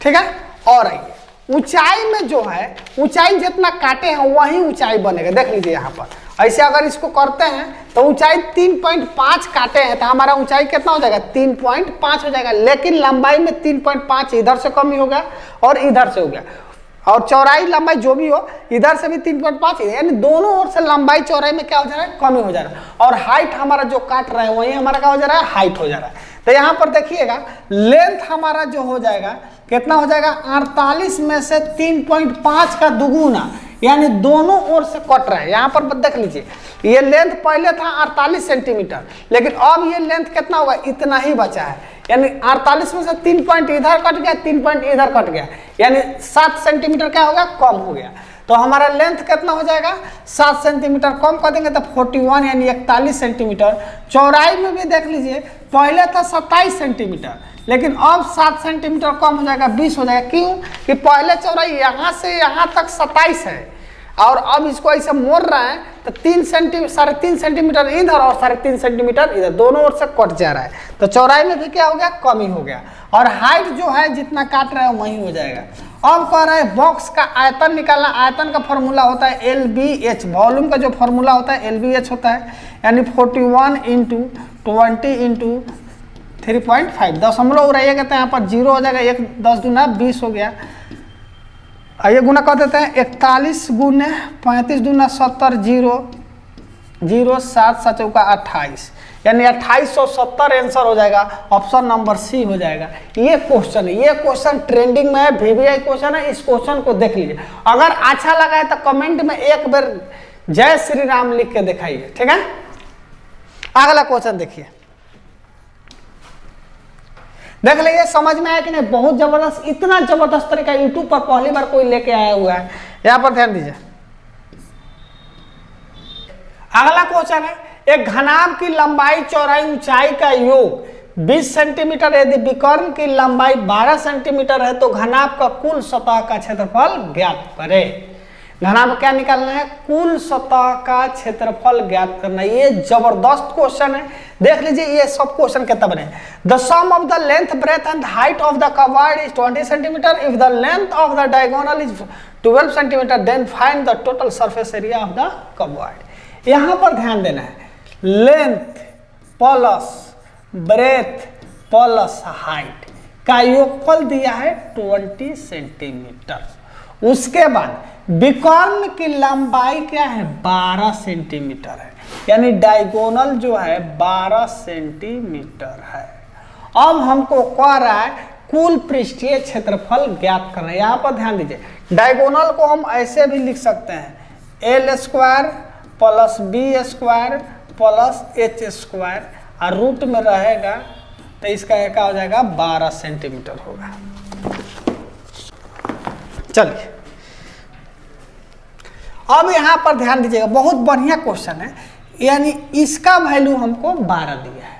ठीक है। और आइए ऊंचाई में जो है ऊंचाई जितना काटे हैं वही ऊंचाई बनेगा। देख लीजिए यहाँ पर ऐसे अगर इसको करते हैं तो ऊंचाई 3.5 काटे हैं तो हमारा ऊंचाई कितना हो जाएगा 3.5 हो जाएगा, लेकिन लंबाई में 3.5 इधर से कमी हो गया और इधर से हो गया, और चौड़ाई लंबाई जो भी हो इधर से भी 3.5 यानी दोनों ओर से लंबाई चौड़ाई में क्या हो जा रहा है कमी हो जा रहा है, और हाइट हमारा जो काट रहा है वही हमारा क्या हो जा रहा है हाइट हो जा रहा है। तो यहाँ पर देखिएगा लेंथ हमारा जो हो जाएगा कितना हो जाएगा 48 में से 3.5 का दुगुना, यानी दोनों ओर से कट रहा है। यहाँ पर देख लीजिए ये लेंथ पहले था 48 सेंटीमीटर, लेकिन अब ये लेंथ कितना होगा इतना ही बचा है, यानी 48 में से 3 पॉइंट इधर कट गया 3 पॉइंट इधर कट गया, यानी 7 सेंटीमीटर क्या हो गया कम हो गया। तो हमारा लेंथ कितना हो जाएगा 7 सेंटीमीटर कम कर देंगे तो 41 यानी 41 सेंटीमीटर। चौड़ाई में भी देख लीजिए पहले था 27 सेंटीमीटर, लेकिन अब 7 सेंटीमीटर कम हो जाएगा 20 हो जाएगा। क्यों कि पहले चौड़ाई यहाँ से यहाँ तक 27 है और अब इसको ऐसे मोड़ रहे हैं तो 3.5 सेंटीमीटर इधर और 3.5 सेंटीमीटर इधर दोनों ओर से कट जा रहा है, तो चौड़ाई में भी क्या हो गया कमी हो गया, और हाइट जो है जितना काट रहा है वही हो जाएगा। अब कह रहे हैं बॉक्स का आयतन निकालना। आयतन का फॉर्मूला होता है LBH, वॉल्यूम का जो फॉर्मूला होता है LBH होता है, यानी 41 × 20 × 3.5 दशमलव रहिएगा तो यहाँ पर 0 हो जाएगा, 1 10 दूना 20 हो गया। आइए गुना कर देते हैं 41 × 35 दूना 70 0 0 7 7 चौका 28 यानी 2870 आंसर हो जाएगा। ऑप्शन नंबर सी हो जाएगा। ये क्वेश्चन है, ये क्वेश्चन ट्रेंडिंग में है, VVI क्वेश्चन है। इस क्वेश्चन को देख लीजिए, अगर अच्छा लगा है तो कमेंट में एक बार जय श्री राम लिख के दिखाइए, ठीक है। अगला क्वेश्चन देखिए, देख लीजिए समझ में आया कि नहीं, बहुत जबरदस्त, इतना जबरदस्त तरीका यूट्यूब पर पहली बार कोई लेके आया हुआ है। यहां पर ध्यान दीजिए, अगला क्वेश्चन है एक घनाभ की लंबाई चौड़ाई ऊंचाई का योग 20 सेंटीमीटर, यदि विकर्ण की लंबाई 12 सेंटीमीटर है तो घनाभ का कुल सतह का क्षेत्रफल ज्ञात करें। घनाभ क्या निकालना है, कुल सतह का क्षेत्रफल ज्ञात करना। ये जबरदस्त क्वेश्चन है, देख लीजिए ये सब क्वेश्चन कितना बने। The sum of the length breadth and height of the covered is 20 centimetre, if the length of the diagonal is 12 centimetre, then find the total surface area of the covered. यहाँ पर ध्यान देना है, length plus breadth plus height का योगफल दिया है 20 centimetre. उसके बाद विकर्ण की लंबाई क्या है 12 सेंटीमीटर है, यानी डायगोनल जो है 12 सेंटीमीटर है। अब हमको कह रहा है कुल पृष्ठीय क्षेत्रफल ज्ञात करना है। यहाँ पर ध्यान दीजिए, डायगोनल को हम ऐसे भी लिख सकते हैं L square plus B square plus H square, और रूट में रहेगा तो इसका क्या हो जाएगा 12 सेंटीमीटर होगा। चलिए अब यहाँ पर ध्यान दीजिएगा, बहुत बढ़िया क्वेश्चन है, यानी इसका वैल्यू हमको 12 दिया है।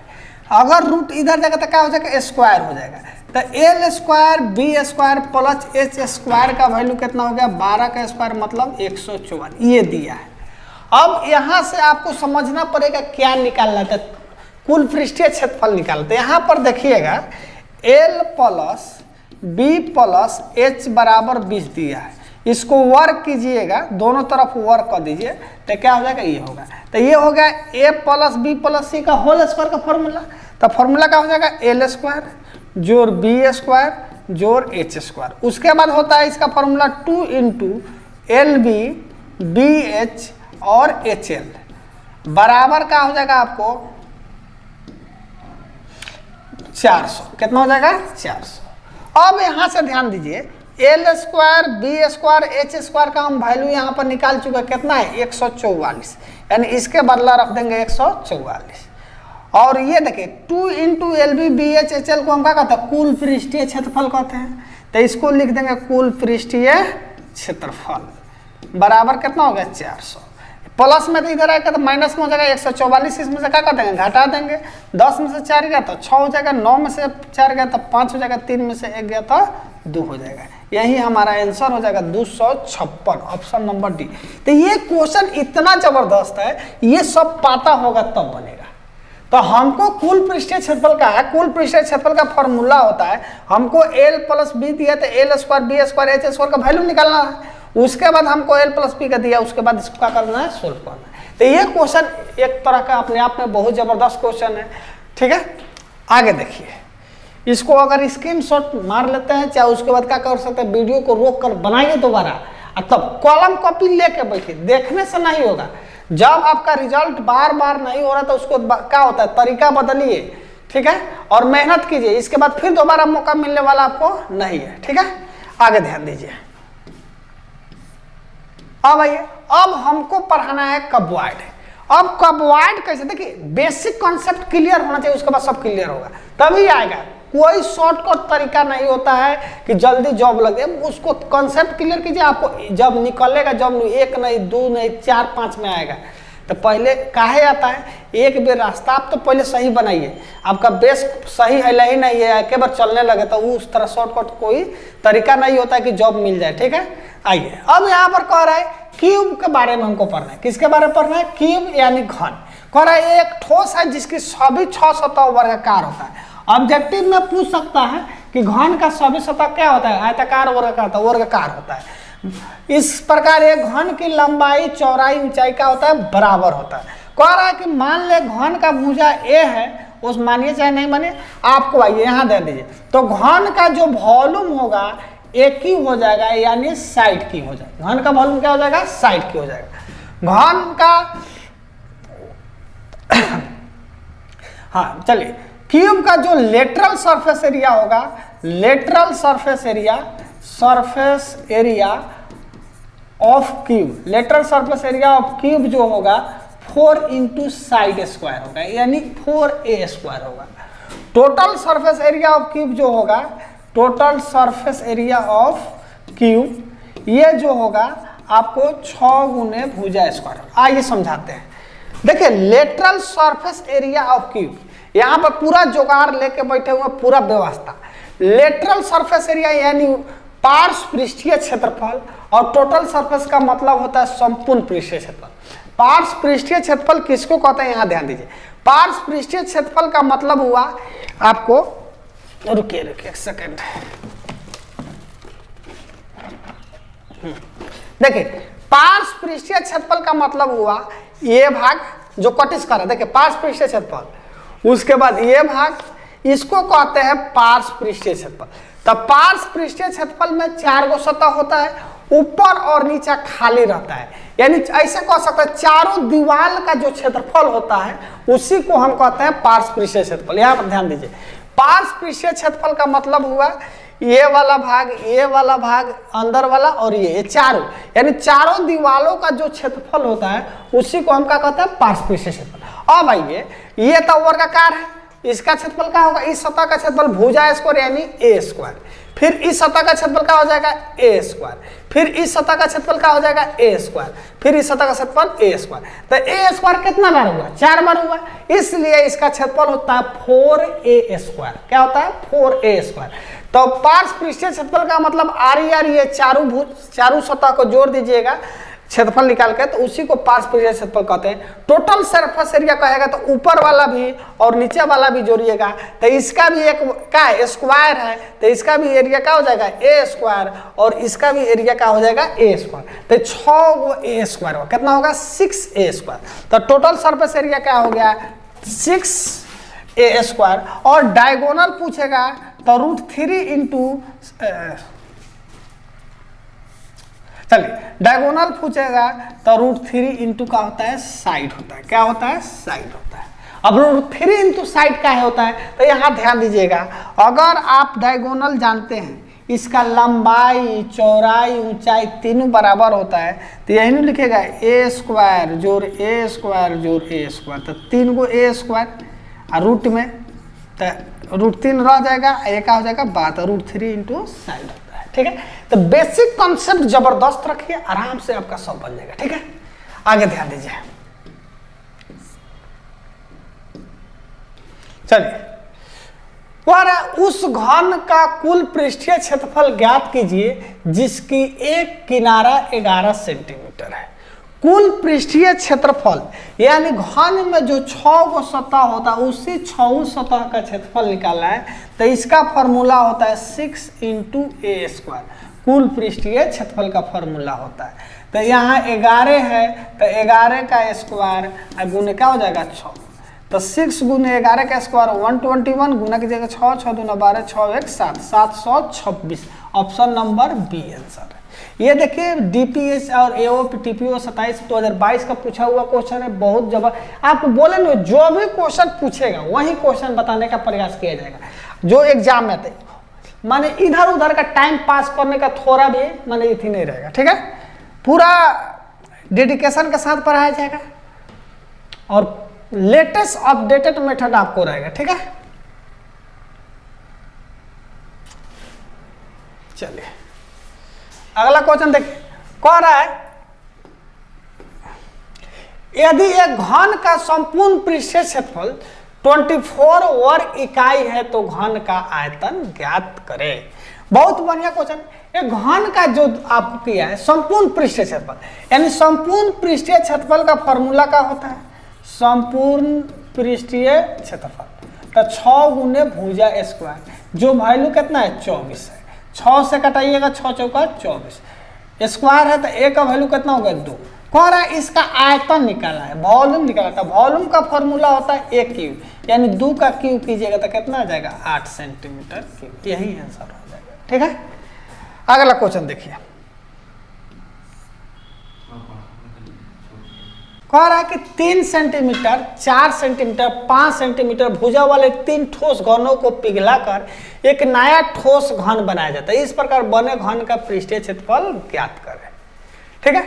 अगर रूट इधर जाएगा तो क्या हो जाएगा स्क्वायर हो जाएगा, तो L square B square plus H square का वैल्यू कितना हो गया 12 का स्क्वायर मतलब 144, ये दिया है। अब यहाँ से आपको समझना पड़ेगा क्या निकालना था, कुल पृष्ठीय क्षेत्रफल निकालते। यहाँ पर देखिएगा L plus B plus H बराबर 20 दिया है, इसको वर्क कीजिएगा, दोनों तरफ वर्क कर दीजिए तो क्या हो जाएगा ये होगा, तो ये हो गया A plus B plus C का होल स्क्वायर का फॉर्मूला। तो फॉर्मूला क्या हो जाएगा एल स्क्वायर जोड़ बी स्क्वायर जोड़ एच स्क्वायर। उसके बाद होता है इसका formula 2 into L B B H और एच एल बराबर क्या हो जाएगा आपको 400। कितना हो जाएगा 400। अब यहाँ से ध्यान दीजिए L square B square H square का हम वैल्यू यहाँ पर निकाल चुके हैं, कितना है 144, यानी इसके बदला रख देंगे 144। और ये देखिए 2 into L B B H H L को हम क्या कहते हैं कुल पृष्ठीय क्षेत्रफल कहते हैं, तो इसको लिख देंगे कुल पृष्ठीय क्षेत्रफल बराबर कितना हो गया 400। प्लस में तो इधर आएगा तो माइनस में हो जाएगा 144, इसमें से क्या कर देंगे घटा देंगे, 10 में से 4 गया तो 6 हो जाएगा, 9 में से 4 गया तो 5 हो जाएगा, 3 में से 1 गया तो 2 हो जाएगा। यही हमारा आंसर हो जाएगा 256, ऑप्शन नंबर डी। तो ये क्वेश्चन इतना जबरदस्त है, ये सब पता होगा तब बनेगा। तो हमको कुल पृष्ठीय क्षेत्रफल का है, कुल पृष्ठीय क्षेत्रफल का फॉर्मूला होता है, हमको एल प्लस बी दिया तो L square B square H square का वैल्यू निकालना है। उसके बाद हमको एल प्लस बी का दिया, उसके बाद इसको क्या करना है सोल्व करना है। तो ये क्वेश्चन एक तरह का अपने आप में बहुत जबरदस्त क्वेश्चन है। ठीक है, आगे देखिए, इसको अगर स्क्रीनशॉट मार लेते हैं, चाहे उसके बाद क्या कर सकते हैं वीडियो को रोक कर बनाइए दोबारा, और तब कॉलम कॉपी लेके बैठिए, देखने से नहीं होगा। जब आपका रिजल्ट बार बार नहीं हो रहा तो उसको क्या होता है तरीका बदलिए, ठीक है, और मेहनत कीजिए, इसके बाद फिर दोबारा मौका मिलने वाला आपको नहीं है। ठीक है, आगे ध्यान दीजिए। अब आइए, अब हमको पढ़ाना है कब्वाइड। अब कब्वाइड कैसे, देखिए बेसिक कॉन्सेप्ट क्लियर होना चाहिए, उसके बाद सब क्लियर होगा तभी आएगा। कोई शॉर्टकट तरीका नहीं होता है कि जल्दी जॉब लगे, उसको कॉन्सेप्ट क्लियर कीजिए, आपको जब निकलेगा, जब 1 नहीं 2 नहीं 4 5 में आएगा। तो पहले काहे आता है, एक बेर रास्ता आप तो पहले सही बनाइए, आपका बेस सही है ही नहीं है, एक बार चलने लगे तो उस तरह शॉर्टकट कोई तरीका नहीं होता है कि जॉब मिल जाए। ठीक है, आइए अब यहाँ पर कह रहा है क्यूब के बारे में हमको पढ़ना है। किसके बारे में पढ़ना है, क्यूब यानी घन। कह रहा है एक ठोस है जिसकी सभी 6 सतह वर्गाकार होता है। ऑब्जेक्टिव में पूछ सकता है कि घन का सभी सतह क्या होता है, आयताकार वर्गाकार होता है। इस प्रकार एक घन की लंबाई चौड़ाई ऊंचाई का होता है बराबर होता है। कह रहा है कि मान ले घन का भुजा ए है, उस मानिए चाहे नहीं मानिए, आपको आइए यहाँ दे दीजिए, तो घन का जो वॉल्यूम होगा एक ही हो जाएगा, यानी साइड की हो जाएगा। घन का वॉल्यूम क्या हो जाएगा, साइड की हो जाएगा। घन का हाँ चलिए, क्यूब का जो लेटरल सरफेस एरिया होगा, lateral surface area of cube, lateral surface area of cube जो होगा 4 इंटू साइड स्क्वायर होगा, यानी 4a स्क्वायर होगा। Total surface area of cube जो होगा, total surface area of cube ये जो होगा आपको 6 गुने भुजा स्क्वायर होगा। आइए समझाते हैं। देखिए lateral surface area of cube, यहाँ पर पूरा जुगाड़ लेके बैठे हुए, पूरा व्यवस्था। लेटरल सरफेस एरिया यानी पार्श्व पृष्ठीय क्षेत्रफल, और टोटल सरफेस का मतलब होता है संपूर्ण पृष्ठीय क्षेत्रफल। पार्श्व पृष्ठीय क्षेत्रफल किसको कहते हैं, यहाँ ध्यान दीजिए। पार्श्व पृष्ठीय क्षेत्रफल का मतलब हुआ आपको, रुकिए एक सेकंड, देखिए पार्श्व पृष्ठीय क्षेत्रफल का मतलब हुआ ये भाग जो कटिस कर रहा है, देखिए पार्श्व पृष्ठीय क्षेत्रफल, उसके बाद ये भाग, इसको कहते हैं पार्श्व पृष्ठीय क्षेत्रफल। तब पार्श्व पृष्ठीय क्षेत्रफल में 4 गो सतह होता है, ऊपर और नीचे खाली रहता है, यानी ऐसे कह सकते हैं चारों दीवार का जो क्षेत्रफल होता है उसी को हम कहते हैं पार्श्व पृष्ठीय क्षेत्रफल। यहाँ पर ध्यान दीजिए, पार्श्व पृष्ठीय क्षेत्रफल का मतलब हुआ ये वाला भाग, ये वाला भाग, अंदर वाला और ये चारों, यानी चारों दीवारों का जो क्षेत्रफल होता है उसी को हम क्या कहते हैं पार्श्व पृष्ठीय क्षेत्रफल। अब आइए, ये तो वर्गाकार है, इसका क्षेत्रफल क्या होगा, इस सतह का क्षेत्रफल भुजा स्क्वायर यानी ए स्क्वायर, फिर इस सतह का क्षेत्रफल क्या हो जाएगा ए स्क्वायर, फिर इस सतह का क्षेत्रफल क्या हो जाएगा ए स्क्वायर, फिर इस सतह का क्षेत्रफल ए स्क्वायर। तो ए स्क्वायर कितना बार हुआ, 4 बार हुआ, इसलिए इसका क्षेत्रफल होता है 4a स्क्वायर। क्या होता है 4a स्क्वायर। तो पार्श्व पृष्ठीय क्षेत्रफल का मतलब ये चारों सतह को जोड़ दीजिएगा क्षेत्रफल निकाल के, तो उसी को पार्श्व पृष्ठीय क्षेत्रफल कहते हैं। टोटल सरफेस एरिया कहेगा तो ऊपर वाला भी और नीचे वाला भी जोड़िएगा, तो इसका भी एक क्या है स्क्वायर है, तो इसका भी एरिया क्या हो जाएगा ए स्क्वायर, और इसका भी एरिया क्या हो जाएगा ए स्क्वायर। तो 6 गो ए स्क्वायर होगा, कितना होगा 6a स्क्वायर। तो टोटल सरफेस एरिया क्या हो गया 6a स्क्वायर। और डायगोनल पूछेगा तो √3 इंटू, चलिए डायगोनल पूछेगा तो √3 इंटू का होता है साइड होता है, क्या होता है साइड होता है। अब √3 इंटू साइड क्या होता है, तो यहाँ ध्यान दीजिएगा, अगर आप डायगोनल जानते हैं इसका लंबाई चौड़ाई ऊंचाई तीनों बराबर होता है, तो यही नहीं लिखेगा ए स्क्वायर जोड़ ए स्क्वायर जोड़ ए स्क्वायर, तो 3 गो ए स्क्वायर और रूट में तो √3 रह जाएगा, ये क्या हो जाएगा बात √3 इंटू साइड होता है। ठीक है, तो बेसिक कॉन्सेप्ट जबरदस्त रखिए, आराम से आपका सब बन जाएगा। ठीक है, आगे ध्यान दीजिए। चलिए, उस घन का कुल पृष्ठीय क्षेत्रफल ज्ञात कीजिए जिसकी एक किनारा 11 सेंटीमीटर है। कुल पृष्ठीय क्षेत्रफल यानी घन में जो 6 गो सतह होता है उसी 6 सतह का क्षेत्रफल निकालना है, तो इसका फॉर्मूला होता है 6 इंटू a स्क्वायर, कुल पृष्ठीय क्षेत्रफल का फॉर्मूला होता है। तो यहाँ 11 है तो 11 का स्क्वायर गुने क्या हो जाएगा 6, तो 6 गुने 11 का स्क्वायर 121 गुना की जगह 6, 6 दूना 12, 6 1 7, 726। ऑप्शन नंबर बी आंसर है। ये देखिए डीपीएस और एओपीटीपीओ 27 2022 का पूछा हुआ क्वेश्चन है, बहुत जबरदस्त। आपको बोले ना जो भी क्वेश्चन पूछेगा वही क्वेश्चन बताने का प्रयास किया जाएगा जो एग्जाम में आते, माने इधर उधर का टाइम पास करने का थोड़ा भी माने इतनी नहीं रहेगा। ठीक है, पूरा डेडिकेशन के साथ पढ़ाया जाएगा और लेटेस्ट अपडेटेड मेथड आपको रहेगा। ठीक है, चलिए अगला क्वेश्चन देखिए, कह रहा है यदि एक घन का संपूर्ण पृष्ठीय क्षेत्रफल 24 वर्ग इकाई है तो घन का आयतन ज्ञात करें। बहुत बढ़िया क्वेश्चन। एक घन का जो आपको किया है संपूर्ण पृष्ठीय क्षेत्रफल, यानी संपूर्ण पृष्ठीय क्षेत्रफल का फॉर्मूला क्या होता है संपूर्ण पृष्ठीय क्षेत्रफल, तो 6 गुने भुजा स्क्वायर, जो वैल्यू कितना है 24 है, 6 से कटाइएगा 6 चौका 24, स्क्वायर है तो ए का वैल्यू कितना होगा 2। कह रहा है इसका आयतन निकाला है, वॉल्यूम निकाला था, वॉल्यूम का फॉर्मूला होता है ए क्यूब, यानी 2 का क्यूब कीजिएगा तो कितना आ जाएगा 8 सेंटीमीटर क्यूब, यही आंसर हो जाएगा। ठीक है, अगला क्वेश्चन देखिए, कह रहा है कि 3 सेंटीमीटर 4 सेंटीमीटर 5 सेंटीमीटर भुजा वाले 3 ठोस घनों को पिघलाकर एक नया ठोस घन बनाया जाता है। इस प्रकार बने घन का पृष्ठीय क्षेत्रफल ज्ञात करें। ठीक है,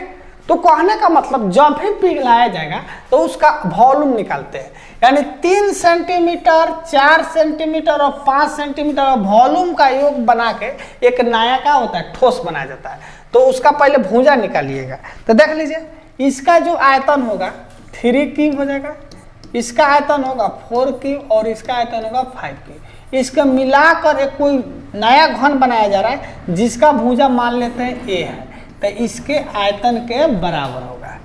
तो कहने का मतलब जब भी पिघलाया जाएगा तो उसका वॉल्यूम निकालते हैं, यानी 3 सेंटीमीटर 4 सेंटीमीटर और 5 सेंटीमीटर वॉल्यूम का योग बना के एक नया क्या होता है ठोस बनाया जाता है। तो उसका पहले भुजा निकालिएगा, तो देख लीजिए इसका जो आयतन होगा 3 क्यूब हो जाएगा, इसका आयतन होगा 4 क्यूब और इसका आयतन होगा 5 क्यूब। इसका मिलाकर एक कोई नया घन बनाया जा रहा है जिसका भुजा मान लेते हैं ए है, तो इसके आयतन के बराबर होगा।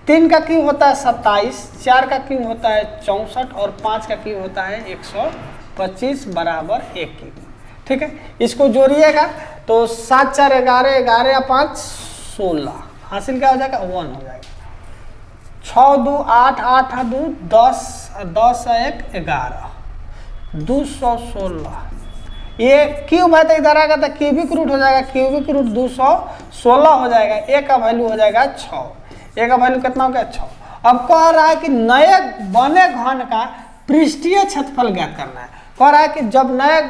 3 का क्यूब होता है 27, 4 का क्यूब होता है 64 और 5 का क्यूब होता है 125 बराबर 1 क्यूब। ठीक है, इसको जोड़िएगा तो 7 4 11 11 या 5 16, हासिल क्या हो जाएगा 1 हो जाएगा। 6 2 8 8 2 10 10 1 11 216। ये क्यूब है तो इधर आएगा तो क्यूबिक रूट हो जाएगा, क्यूबिक रूट 216 हो जाएगा। ए का वैल्यू हो जाएगा 6। ए का वैल्यू कितना हो गया 6। अब कह रहा है कि नए बने घन का पृष्ठीय क्षेत्रफल ज्ञात करना है। कह रहा है कि जब नए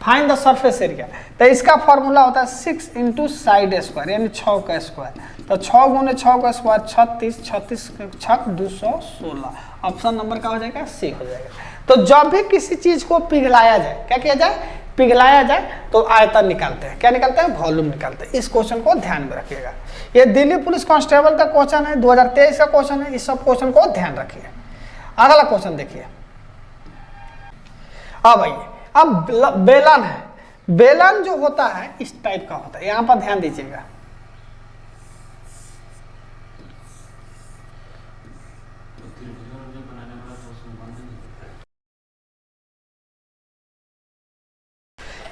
फाइंड द सरफेस एरिया, तो इसका फॉर्मूला होता है 6 इंटू साइड स्क्वायर यानी 6 का स्क्वायर। तो 6 गुने 6 का स्क्वायर 36, 36 छक 216। ऑप्शन नंबर का हो जाएगा सी हो जाएगा। तो जब भी किसी चीज को पिघलाया जाए, क्या किया जाए, पिघलाया जाए, तो आयतन निकालते हैं। क्या निकालते हैं, वॉल्यूम निकालते हैं। इस क्वेश्चन को ध्यान में रखिएगा। ये दिल्ली पुलिस कांस्टेबल का क्वेश्चन है, 2023 का क्वेश्चन है। इस सब क्वेश्चन को ध्यान रखिए। अगला क्वेश्चन देखिए। अब आइए, अब बेलन है। बेलन जो होता है इस टाइप का होता है, यहां पर ध्यान दीजिएगा।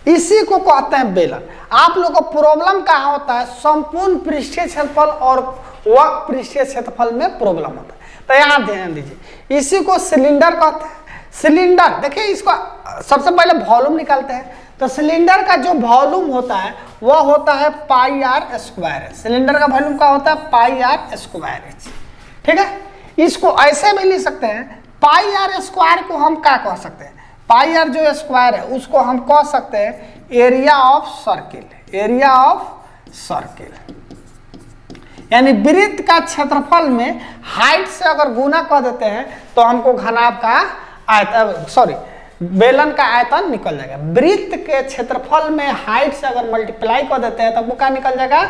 इसी को कहते हैं बेलन। आप लोग को प्रॉब्लम कहाँ होता है, संपूर्ण पृष्ठीय क्षेत्रफल और वक्र पृष्ठीय क्षेत्रफल में प्रॉब्लम होता है। तो यहाँ ध्यान दीजिए, इसी को सिलेंडर कहते हैं। सिलेंडर देखिए, इसको सबसे पहले वॉल्यूम निकालते हैं। तो सिलेंडर का जो वॉल्यूम होता है वह होता है पाई आर स्क्वायर। सिलेंडर का वॉल्यूम क्या होता है, पाई आर स्क्वायर एच। ठीक है, इसको ऐसे भी लिख सकते हैं, पाई आर स्क्वायर को हम क्या कह सकते हैं, पाई आर जो स्क्वायर है उसको हम कह सकते हैं area of circle. Area of circle यानी वृत्त का क्षेत्रफल में हाइट से अगर गुना कर देते हैं तो हमको घनाभ का आयतन, सॉरी बेलन का आयतन निकल जाएगा। वृत्त के क्षेत्रफल में हाइट से अगर मल्टीप्लाई कर देते हैं तो वो क्या निकल जाएगा,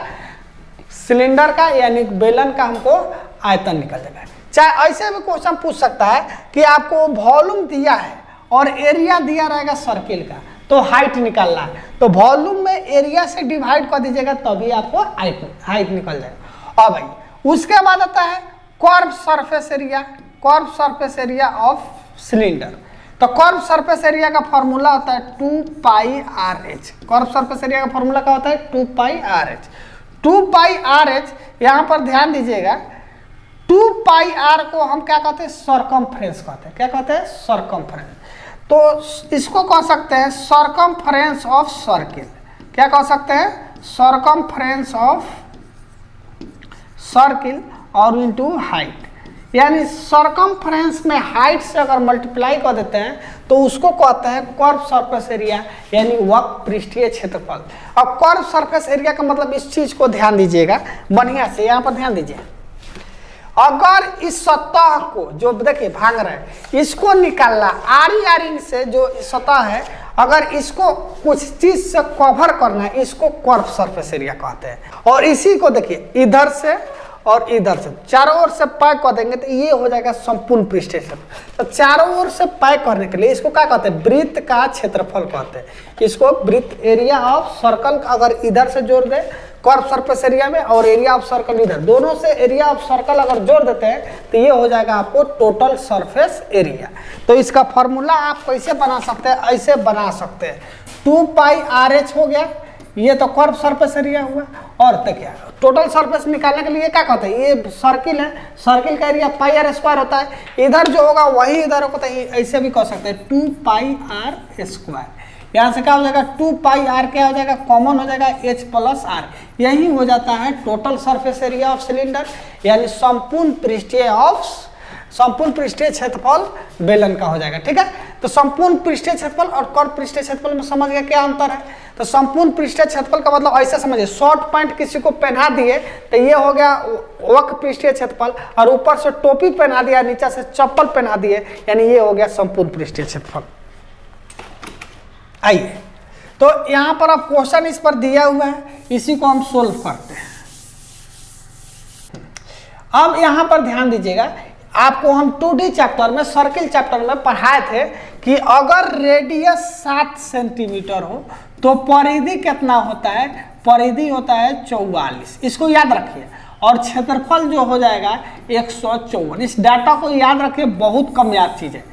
सिलेंडर का यानी बेलन का हमको आयतन निकल जाएगा। चाहे ऐसे भी क्वेश्चन पूछ सकता है कि आपको वॉल्यूम दिया है और एरिया दिया रहेगा सर्किल का, तो हाइट निकालना है, तो वॉल्यूम में एरिया से डिवाइड कर दीजिएगा तभी आपको हाइट निकल जाएगा। अब भाई उसके बाद आता है curve surface area. Curve surface area of cylinder. तो कर्व सरफेस एरिया का फॉर्मूला होता है 2 pi r h. Curve surface area का फॉर्मूला क्या होता है, 2 pi r h. 2 pi r h, यहाँ पर ध्यान दीजिएगा, 2 पाई आर को हम क्या कहते हैं, सर्कमफ्रेंस कहते हैं। क्या कहते हैं, सर्कमफ्रेंस। तो इसको कह सकते हैं सर्कमफ्रेंस ऑफ सर्किल। क्या कह सकते हैं, सर्कमफ्रेंस ऑफ सर्किल और इनटू हाइट। यानी सर्कमफ्रेंस में हाइट से अगर मल्टीप्लाई कर देते हैं तो उसको कहते हैं कर्व सरफेस एरिया यानी वक्र पृष्ठीय क्षेत्रफल। अब कर्व सरफेस एरिया का मतलब इस चीज को ध्यान दीजिएगा बढ़िया से, यहाँ पर ध्यान दीजिए। अगर इस सतह को जो देखिए भाग रहे हैं इसको निकालना, आरी से जो सतह है अगर इसको कुछ चीज से कवर करना है, इसको कर्व सरफेस एरिया कहते हैं। और इसी को देखिए इधर से और इधर से चारों ओर से पैक कर देंगे तो ये हो जाएगा संपूर्ण पृष्ठीय क्षेत्रफल। तो चारों ओर से पैक करने के लिए इसको क्या कहते हैं, वृत्त का क्षेत्रफल कहते हैं। इसको वृत्त एरिया ऑफ सर्कल अगर इधर से जोड़ दे कर्व सरफेस एरिया में और एरिया ऑफ सर्कल इधर, दोनों से एरिया ऑफ सर्कल अगर जोड़ देते हैं तो ये हो जाएगा आपको टोटल सरफेस एरिया। तो इसका फॉर्मूला आप कैसे बना सकते हैं, ऐसे बना सकते हैं, 2 पाई आर एच हो गया, ये तो कर्व सरफेस एरिया हुआ। और तो क्या टोटल सरफेस निकालने के लिए क्या कहते हैं, ये सर्किल है, सर्किल का एरिया पाई आर स्क्वायर होता है, इधर जो होगा वही इधर होता है, ऐसे भी कह सकते हैं 2 पाई आर स्क्वायर। यहाँ से क्या हो जाएगा, 2 पाई आर क्या हो जाएगा, कॉमन हो जाएगा एच प्लस आर, यही हो जाता है total surface area of cylinder यानी संपूर्ण पृष्ठीय क्षेत्रफल बेलन का हो जाएगा। ठीक है, तो संपूर्ण पृष्ठीय क्षेत्रफल और कर्व पृष्ठीय क्षेत्रफल में समझ गया क्या अंतर है। तो संपूर्ण पृष्ठीय क्षेत्रफल का मतलब ऐसे समझिए, शॉर्ट पैंट किसी को पहना दिए तो ये हो गया वक्र पृष्ठीय क्षेत्रफल, और ऊपर से टोपी पहना दिया, नीचे से चप्पल पहना दिए, यानी ये हो गया संपूर्ण पृष्ठीय क्षेत्रफल। आइए, तो यहाँ पर अब क्वेश्चन इस पर दिया हुआ है, इसी को हम सोल्व करते हैं। अब यहाँ पर ध्यान दीजिएगा, आपको हम 2D चैप्टर में, सर्किल चैप्टर में पढ़ाए थे कि अगर रेडियस 7 सेंटीमीटर हो तो परिधि कितना होता है, परिधि होता है 44, इसको याद रखिए। और क्षेत्रफल जो हो जाएगा 154। इस डाटा को याद रखिए, बहुत कम याद चीज़ है।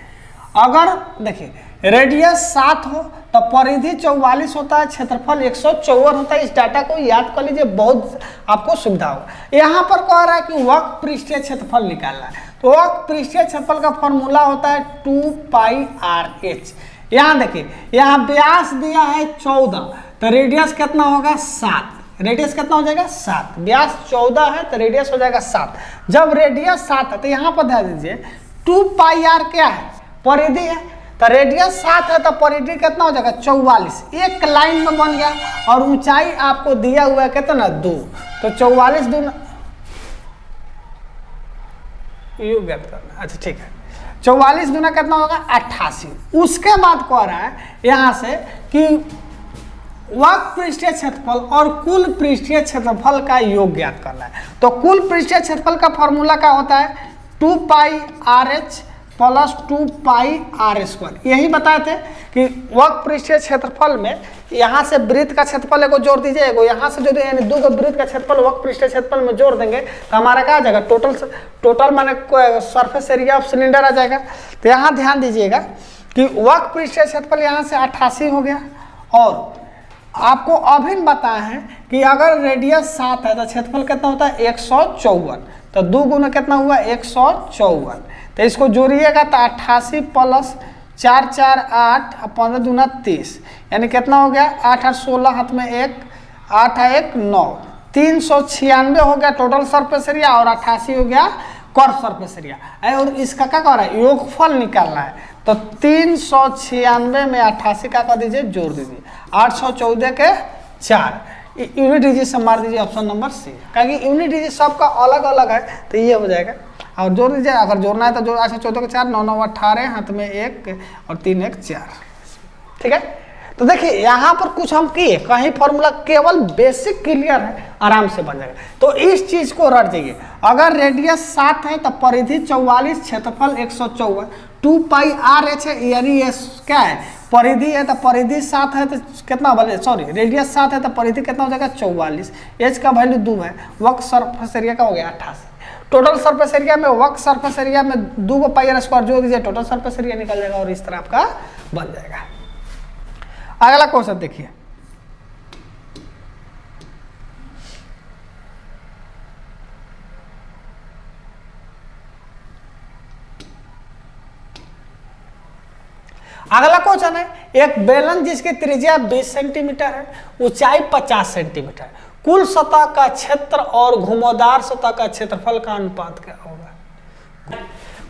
अगर देखिए रेडियस 7 हो तो परिधि 44 होता है, क्षेत्रफल 154 होता है। इस डाटा को याद कर लीजिए, बहुत आपको सुविधा होगा। यहाँ पर कह रहा है कि वक्र पृष्ठीय क्षेत्रफल निकालना है, तो वक्र पृष्ठीय क्षेत्रफल का फॉर्मूला होता है 2πr/h। यहाँ देखिए, यहाँ व्यास दिया है 14, तो रेडियस कितना होगा 7। रेडियस कितना हो जाएगा 7, व्यास 14 है तो रेडियस हो जाएगा 7। जब रेडियस 7 है तो यहाँ पर ध्यान दीजिए 2πr क्या है, परिधि है, तो रेडियस 7 है तो परिधि कितना हो जाएगा 44। एक लाइन में बन गया और ऊंचाई आपको दिया हुआ है कितना 2, तो 44 दूना यू ज्ञात करना। अच्छा ठीक है, 44 दूना कितना होगा 88। उसके बाद कह रहा है यहाँ से कि वक्र पृष्ठीय क्षेत्रफल और कुल पृष्ठीय क्षेत्रफल का योग ज्ञात करना है। तो कुल पृष्ठीय क्षेत्रफल का फॉर्मूला क्या होता है 2πrh प्लस 2πr²। यही बताए थे कि वक्र पृष्ठीय क्षेत्रफल में यहाँ से वृत्त का क्षेत्रफल एगो जोड़ दीजिए, एगो यहाँ से जोड़, यानी 2 वृत्त का क्षेत्रफल वक्र पृष्ठीय क्षेत्रफल में जोड़ देंगे तो हमारा क्या आ जाएगा टोटल माने सरफेस एरिया ऑफ सिलेंडर आ जाएगा। तो यहाँ ध्यान दीजिएगा कि वक्र पृष्ठीय क्षेत्रफल यहाँ से 88 हो गया, और आपको अभिन्न बताया है कि अगर रेडियस 7 है तो क्षेत्रफल कितना होता है 154, तो 2 गुना कितना हुआ 154। तो इसको जोड़िएगा तो 88 प्लस 4 4 8 15 दूना 30, यानी कितना हो गया 8 8 16 हाथ में 1 8 1 9 396 हो गया टोटल सरफेस एरिया, और 88 हो गया कर्व सरफेस एरिया। और इसका क्या कर रहा है योगफल निकालना है, तो 396 में 88 का कर दीजिए, जोड़ दीजिए 814 के 4, यूनिट डिजिट से मार दीजिए ऑप्शन नंबर सी, क्योंकि यूनिट डिजिट सबका अलग अलग है तो ये हो जाएगा। और जोड़ दीजिए, अगर जोड़ना है तो जोड़ 814 के 4 9 9 18 हाथ में 1 और 3 1 4। ठीक है, तो देखिए यहाँ पर कुछ हम किए, कहीं फॉर्मूला केवल बेसिक क्लियर है, आराम से बन जाएगा। तो इस चीज को रट जाइए, अगर रेडियस 7 है तो परिधि 44, क्षेत्रफल 154, 2πrh है, यानी ये क्या है परिधि है, तो परिधि 7 है तो कितना बोले सॉरी रेडियस 7 है तो परिधि कितना हो जाएगा 44, एच का वैल्यू 2 है, वक्र सरफेस एरिया का हो गया 88। टोटल सरफेस एरिया में वक्र सरफेस एरिया में 2 को πr² जोड़ दीजिए, टोटल सरफेस एरिया निकल जाएगा और इस तरह आपका बन जाएगा। अगला क्वेश्चन देखिए, अगला क्वेश्चन है एक बेलन जिसकी त्रिज्या 20 सेंटीमीटर है, ऊंचाई 50 सेंटीमीटर, कुल सतह का क्षेत्र और घुमावदार सतह का क्षेत्रफल का अनुपात क्या होगा।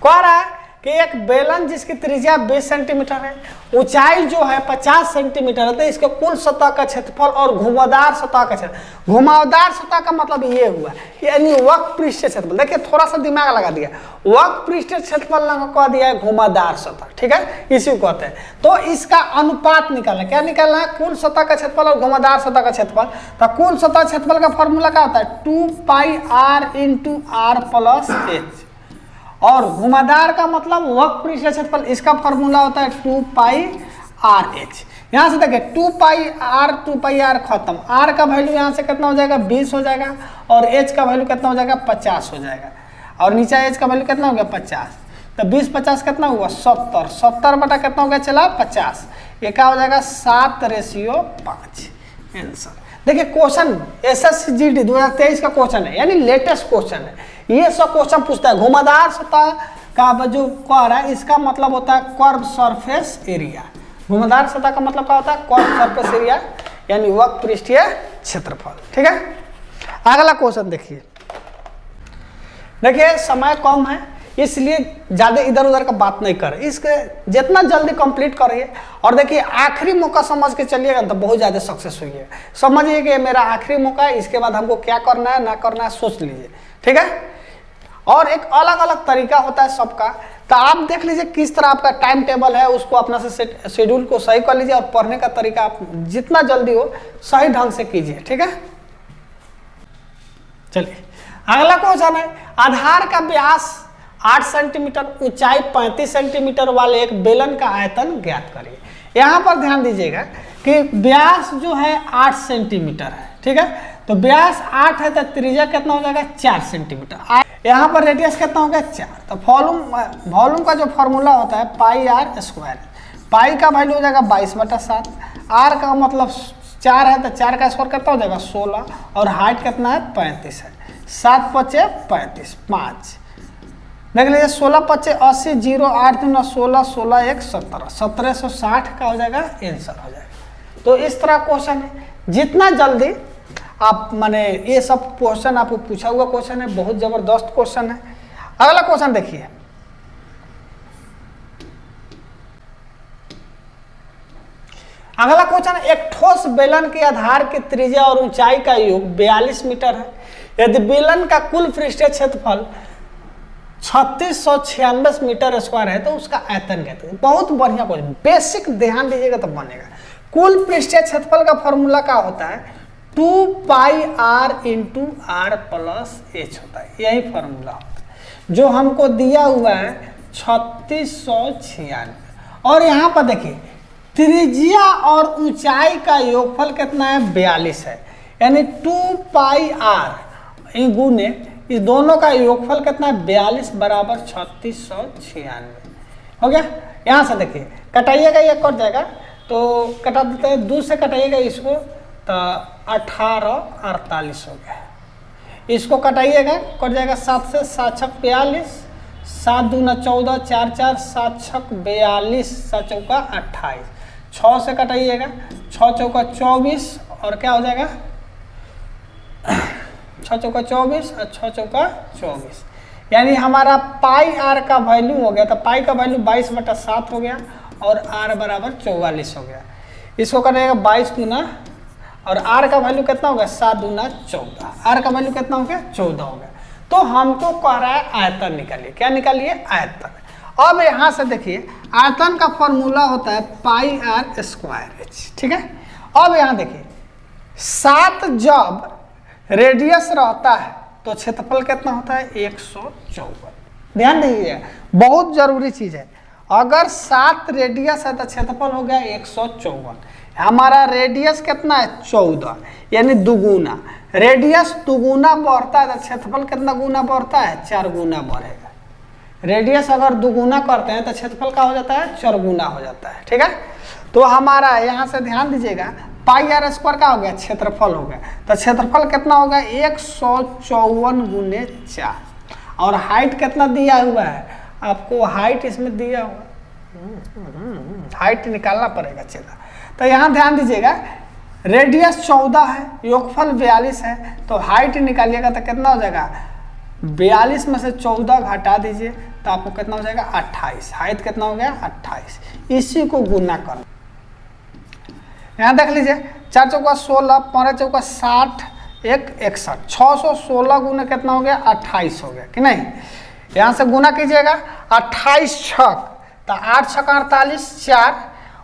कह रहा है कि एक बेलन जिसकी त्रिज्या 20 सेंटीमीटर है, ऊंचाई जो है 50 सेंटीमीटर है, तो इसके कुल सतह का क्षेत्रफल और घुमावदार सतह का क्षेत्र, घुमावदार सतह का मतलब ये हुआ यानी वक्र पृष्ठीय क्षेत्रफल। देखिए थोड़ा सा दिमाग लगा दिया, वक्र पृष्ठीय क्षेत्रफल कह दिया है घुमावदार सतह, ठीक है, इसी को कहते हैं। तो इसका अनुपात निकालना, क्या निकालना है कुल सतह का क्षेत्रफल और घुमावदार सतह का क्षेत्रफल। तो कुल सतह क्षेत्रफल का फॉर्मूला क्या होता है 2πr × r + h, और घुमावदार का मतलब वक्र पृष्ठीय क्षेत्रफल, इसका फॉर्मूला होता है 2πrh। यहाँ से देखिए 2πr खत्म, r का वैल्यू यहाँ से कितना हो जाएगा 20 हो जाएगा, और h का वैल्यू कितना हो जाएगा 50 हो जाएगा, और नीचे h का वैल्यू कितना हो गया 50। तो 20 50 कितना हुआ 70, 70 बटा कितना हो गया चला 50, ये क्या हो जाएगा 7:5 आंसर। देखिए क्वेश्चन SSGD 2023 का क्वेश्चन है, यानी लेटेस्ट क्वेश्चन है। ये सब क्वेश्चन पूछता है घुमावदार सतह का जो कह रहा है इसका मतलब होता है कर्व सरफेस एरिया। घुमावदार सतह का मतलब क्या होता है कर्व सरफेस एरिया, यानी वक्र पृष्ठीय क्षेत्रफल। ठीक है, अगला क्वेश्चन देखिए। देखिए समय कम है इसलिए ज़्यादा इधर उधर का बात नहीं करें, इसके जितना जल्दी कंप्लीट करिए। और देखिए आखिरी मौका समझ के चलिएगा तो बहुत ज़्यादा सक्सेस हुई है। समझिए कि मेरा आखिरी मौका है, इसके बाद हमको क्या करना है ना करना है सोच लीजिए। ठीक है, और एक अलग अलग तरीका होता है सबका, तो आप देख लीजिए किस तरह आपका टाइम टेबल है, उसको अपना से शेड्यूल को सही कर लीजिए, और पढ़ने का तरीका आप जितना जल्दी हो सही ढंग से कीजिए। ठीक है, चलिए अगला क्वेश्चन है आधार का व्यास 8 सेंटीमीटर, ऊंचाई 35 सेंटीमीटर वाले एक बेलन का आयतन ज्ञात करिए। यहाँ पर ध्यान दीजिएगा कि व्यास जो है 8 सेंटीमीटर है। ठीक है, तो व्यास 8 है तो त्रिज्या कितना हो जाएगा 4 सेंटीमीटर। यहाँ पर रेडियस कितना हो गया 4। तो वॉल्यूम का जो फॉर्मूला होता है πr²। पाई का वैल्यू हो जाएगा 22/7। आर का मतलब 4 है तो 4 का स्क्वायर कितना हो जाएगा 16, और हाइट कितना है 35 है। 7 पचे 35, 5 देख लीजिए, 16 पचे 80, 0 8 दूना 16, 16 1 17, 1760 का हो जाएगा आंसर हो जाएगा। तो इस तरह क्वेश्चन है, जितना जल्दी आप माने ये सब क्वेश्चन आपको पूछा हुआ क्वेश्चन है, बहुत जबरदस्त क्वेश्चन है। अगला क्वेश्चन देखिए, अगला क्वेश्चन, एक ठोस बेलन के आधार की त्रिज्या और ऊंचाई का योग 42 मीटर है। यदि बेलन का कुल पृष्ठीय क्षेत्रफल 3696 मीटर स्क्वायर है तो उसका आयतन कहते हैं। बहुत बढ़िया क्वेश्चन, बेसिक ध्यान दीजिएगा तब बनेगा। कुल पृष्ठीय क्षेत्रफल का फॉर्मूला क्या होता है, 2πr × r + h होता है, यही फॉर्मूला होता है जो हमको दिया हुआ है 3696। और यहाँ पर देखिए त्रिज्या और ऊंचाई का योगफल कितना है 42 है, यानी 2πr गुने इस दोनों का योगफल कितना है 42 बराबर 3696 हो गया। यहाँ से देखिए कटाइएगा, ये कट जाएगा तो कटा देते हैं, 2 से कटाइएगा इसको तो 1848 हो गया। इसको कटाइएगा कट जाएगा, 7 से 7 छक 42, 7 दूना 14, 4 4 7 छक 42, 7 चौका 28, 6 से कटाइएगा, 6 चौका 24 और क्या हो जाएगा 6 चौका 24 और 6 चौका 24, यानी हमारा पाई आर का वैल्यू हो गया, तो पाई का वैल्यू 22/7 हो गया और आर बराबर 44 हो गया। इसको करेगा 22 गुना और आर का वैल्यू कितना हो गया 7 दूना 14, आर का वैल्यू कितना हो गया 14 हो गया। तो हमको कह रहा है आयतन निकालिए, क्या निकालिए आयतन। अब यहाँ से देखिए आयतन का फॉर्मूला होता है πr²h, ठीक है। अब यहाँ देखिए 7 जब रेडियस रहता है तो क्षेत्रफल कितना होता है 154। ध्यान दीजिए, बहुत जरूरी चीज है, अगर 7 रेडियस है तो क्षेत्रफल हो गया 154। हमारा रेडियस कितना है 14, यानी दुगुना, रेडियस दुगुना बढ़ता है तो क्षेत्रफल कितना गुना बढ़ता है 4 गुना बढ़ेगा। रेडियस अगर दुगुना करते हैं तो क्षेत्रफल का हो जाता है 4 गुना हो जाता है, ठीक है। तो हमारा यहाँ से ध्यान दीजिएगा πr² का हो गया क्षेत्रफल हो गया, तो क्षेत्रफल कितना होगा 154 गुने 4, और हाइट कितना दिया हुआ है आपको, हाइट इसमें दिया हुआ, हाइट निकालना पड़ेगा चला। तो यहाँ ध्यान दीजिएगा रेडियस 14 है, योगफल 42 है, तो हाइट निकालिएगा तो कितना हो जाएगा 42 में से 14 घटा दीजिए तो आपको कितना हो जाएगा 28, हाइट कितना हो गया 28, इसी को गुना कर। यहाँ देख लीजिए 4 चौका 16, 5 चौका 60, 1 61, 616 गुना कितना हो गया 28 हो गया कि नहीं। यहाँ से गुना कीजिएगा 28 छक तो 8 छक 48, 4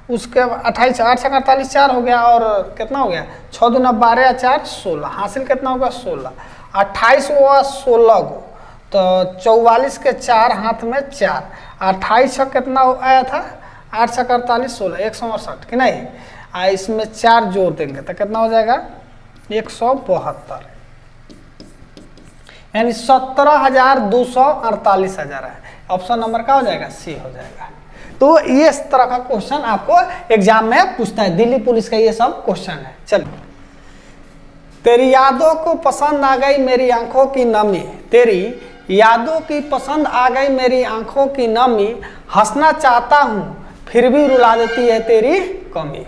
उसके 28 8 छक 48 4 हो गया, और कितना हो गया 6 दूना 12 4 16, हासिल कितना होगा 16, 28 हुआ 16 गो तो 44 के 4 हाथ में 4, 28 छक कितना आया था 8 छक 48 16 168 कि नहीं। इसमें 4 जोड़ देंगे तो कितना हो जाएगा 172, यानी 17,248 हजार है। ऑप्शन नंबर का हो जाएगा सी हो जाएगा। तो ये इस तरह का क्वेश्चन आपको एग्जाम में पूछता है, दिल्ली पुलिस का ये सब क्वेश्चन है। चलिए, तेरी यादों को पसंद आ गई मेरी आंखों की नमी, तेरी यादों की पसंद आ गई मेरी आंखों की नमी, हंसना चाहता हूं फिर भी रुला देती है तेरी कमी।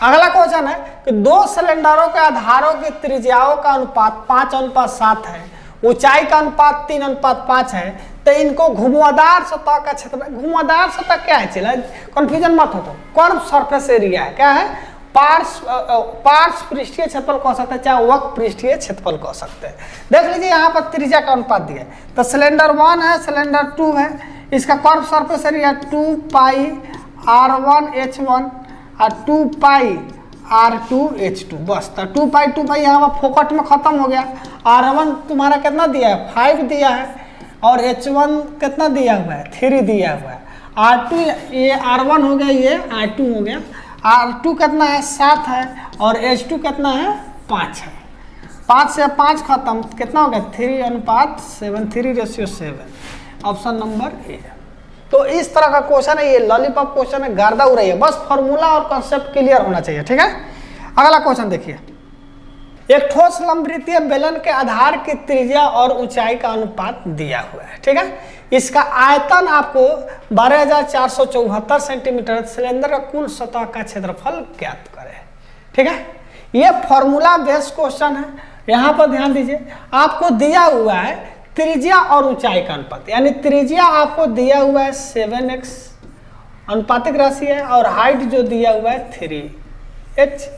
अगला क्वेश्चन है कि 2 सिलेंडरों के आधारों की त्रिज्याओं का अनुपात 5:7 है, ऊंचाई का अनुपात 3:5 है, तो इनको घुमावदार सतह का क्षेत्र, घुमावदार सतह क्या है चला कंफ्यूजन मत हो, तो कर्व सरफेस एरिया है, क्या है पार्श्व पृष्ठीय क्षेत्रफल कह सकते हैं, चाहे वक्र पृष्ठीय क्षेत्रफल कह सकते हैं। देख लीजिए यहाँ पर त्रिज्या का अनुपात दिया है, तो सिलेंडर 1 है, सिलेंडर 2 है, इसका कर्व सरफेस एरिया 2πr1h1 और 2πr2h2 बस। तो 2π यहाँ पर फोकट में खत्म हो गया। r1 तुम्हारा कितना दिया है 5 दिया है, और h1 कितना दिया हुआ है 3 दिया हुआ है, r2 ये r1 हो गया, ये r2 हो गया, r2 कितना है 7 है, और h2 कितना है 5 है, 5 से 5 खत्म कितना हो गया 3:7, 3:7। Option number A. तो इस तरह का क्वेश्चन है, ये लॉलीपॉप क्वेश्चन है, गर्दा उड़ रही है, बस फॉर्मूला और कॉन्सेप्ट क्लियर होना चाहिए। ठीक है, अगला क्वेश्चन देखिए, एक ठोस लंबवृत्तीय बेलन के आधार की त्रिज्या और ऊंचाई का अनुपात दिया हुआ है। ठीक है, इसका आयतन आपको 12,474 सेंटीमीटर, सिलेंडर का कुल सतह का क्षेत्रफल ज्ञात करें। ठीक है, ये फॉर्मूला बेस्ड क्वेश्चन है। यहाँ पर ध्यान दीजिए, आपको दिया हुआ है त्रिज्या और ऊंचाई का अनुपात, यानी त्रिज्या आपको दिया हुआ है 7x, अनुपातिक राशि है, और हाइट जो दिया हुआ है 3h,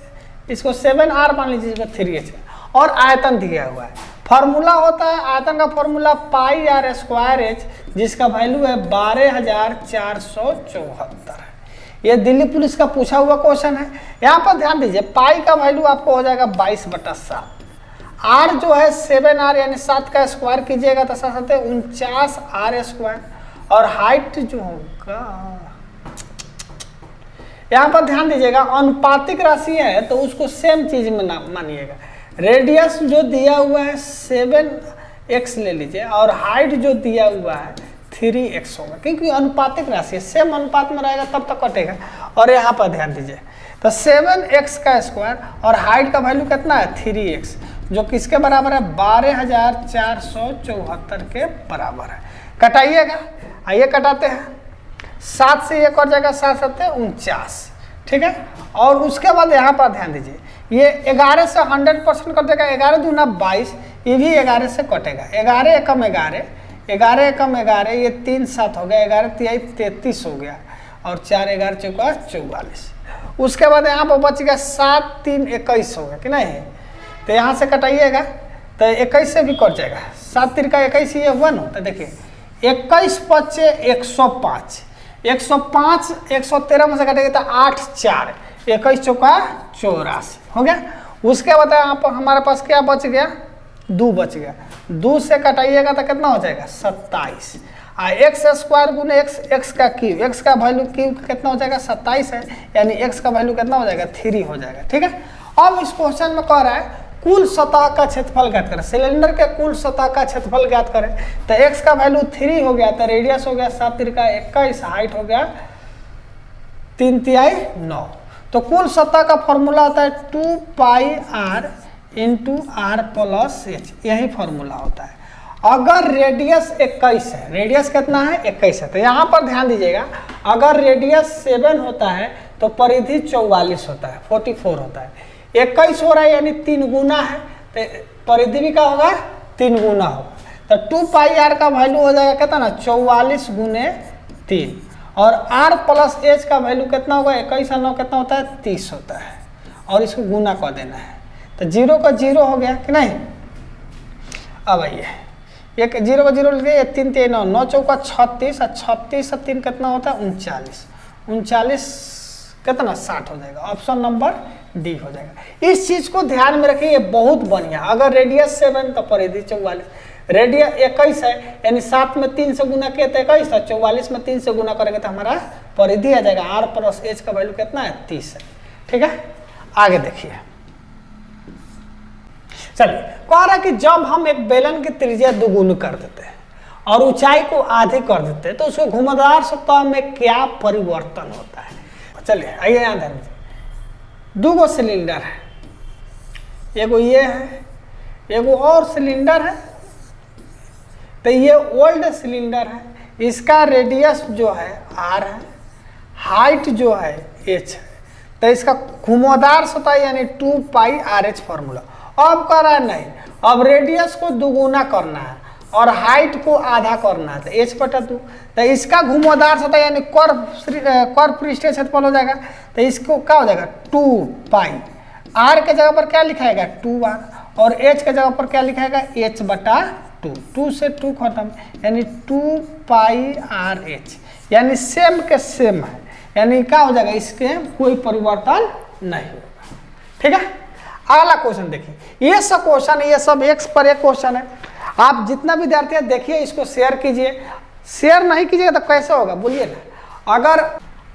इसको 7r मान लीजिए, इसको 3h, और आयतन दिया हुआ है। फॉर्मूला होता है आयतन का formula pi R square H, जिसका वैल्यू है 12,474 है। ये दिल्ली पुलिस का पूछा हुआ क्वेश्चन है। यहाँ पर ध्यान दीजिए, पाई का वैल्यू आपको हो जाएगा 22/7, आर जो है 7r यानी 7 का स्क्वायर कीजिएगा तो 49r स्क्वायर, और हाइट जो होगा, यहाँ पर ध्यान दीजिएगा अनुपातिक राशि है तो उसको सेम चीज में ना मानिएगा। रेडियस जो दिया हुआ है 7x ले लीजिए, और हाइट जो दिया हुआ है 3x होगा, क्योंकि अनुपातिक राशि है, सेम अनुपात में रहेगा तब तक कटेगा। और यहाँ पर ध्यान दीजिए, तो 7x का स्क्वायर और हाइट का वैल्यू कितना है 3x, जो किसके बराबर है 12,474 के बराबर है। कटाइएगा, आइए कटाते हैं, 7 से एक और जाएगा, 7 7 49। ठीक है, और उसके बाद यहाँ पर ध्यान दीजिए, ये 11 से 100% कटेगा, 11 दूना 22, ये भी 11 से कटेगा, 11 एकम 11, 11 एकम 11, ये 3 7 हो गया, 11 तिहाई 33 हो गया, और 4 11 चौका 44। उसके बाद यहाँ पर बच गया 7 3 21 हो गया कि नहीं, तो यहाँ से कटाइएगा तो 21 से भी कट जाएगा, 7 3 का 21 ये हुआ ना, तो देखिए 21 बचे 105, 105 113 में से कटेगा तो 8 4, 21 चौका 84 हो गया। उसके बाद यहाँ पर हमारे पास क्या बच गया, 2 बच गया, 2 से कटाइएगा तो कितना हो जाएगा 27, एक्स स्क्वायर गुने एक्स का क्यूब, एक्स का वैल्यू क्यूब कितना हो जाएगा 27 है, यानी एक्स का वैल्यू कितना हो जाएगा 3 हो जाएगा। ठीक है, अब इस क्वेश्चन में कह रहा है कुल सतह का क्षेत्रफल ज्ञात करें, सिलेंडर के कुल सतह का क्षेत्रफल ज्ञात करें, तो एक्स का वैल्यू 3 हो गया, तो रेडियस हो गया 7 3 का 21, हाइट हो गया 3 तिहाई 9, तो कुल सतह का फॉर्मूला होता है 2 पाई r into r plus h, यही फॉर्मूला होता है। अगर रेडियस 21 है, रेडियस कितना है 21 है, तो यहाँ पर ध्यान दीजिएगा, अगर रेडियस 7 होता है तो परिधि 44 होता है, 44 होता है, 21 हो रहा है यानी 3 गुना है, तो परिधि भी क्या होगा 3 गुना होगा, तो 2 पाई r का वैल्यू हो जाएगा कितना ना 44 गुने 3, और r प्लस h का वैल्यू कितना होगा 21 और 9 कितना होता है 30 होता है, और इसको गुना कर देना है, तो 0 का 0 हो गया कि नहीं। अब आइए, एक 0 का 0 लिखिए, 3 3 9, 9 चौका 36, और 36 और 3 कितना होता है 39, 39 कितना 60 हो जाएगा, ऑप्शन नंबर डी हो जाएगा। इस चीज को ध्यान में रखिए, ये बहुत बढ़िया। अगर रेडियस 7 तो परिधि 44, रेडियस 21 है यानी 7 में 3 से गुना किया तो 21, और 44 में 3 से गुना करेंगे तो हमारा परिधि आ जाएगा, r प्लस h का वैल्यू कितना है 30 है। ठीक है, आगे देखिए, चलिए कह रहा है कि जब हम एक बेलन की त्रिज्या दुगुनी कर देते हैं और ऊंचाई को आधी कर देते हैं तो उसको घुमावदार सतह में क्या परिवर्तन होता है। चलिए आइए यहाँ ध्यान दीजिए, 2 सिलेंडर है, एगो ये है, एगो और सिलेंडर है, तो ये ओल्ड सिलेंडर है, इसका रेडियस जो है r है, हाइट जो है h है, तो इसका घुमावदार सतह यानी 2 पाई RH फॉर्मूला। अब कर रहा है नहीं, अब रेडियस को दुगुना करना है और हाइट को आधा करना है, तो h बटा 2, तो इसका घुमावदार सतह यानी कर्व पृष्ठीय क्षेत्रफल हो जाएगा, तो इसको क्या हो जाएगा 2 पाई, r के जगह पर क्या लिखाएगा 2r, और h के जगह पर क्या लिखाएगा h बटा 2, 2 से 2 खत्म, यानी 2 पाई RH, यानी सेम के सेम है, यानी क्या हो जाएगा इसके कोई परिवर्तन नहीं होगा। ठीक है, अगला क्वेश्चन देखिए, ये सब क्वेश्चन, ये सब एक पर एक क्वेश्चन है। आप जितना विद्यार्थी है देखिए, इसको शेयर कीजिए, शेयर नहीं कीजिएगा तो कैसे होगा बोलिए ना। अगर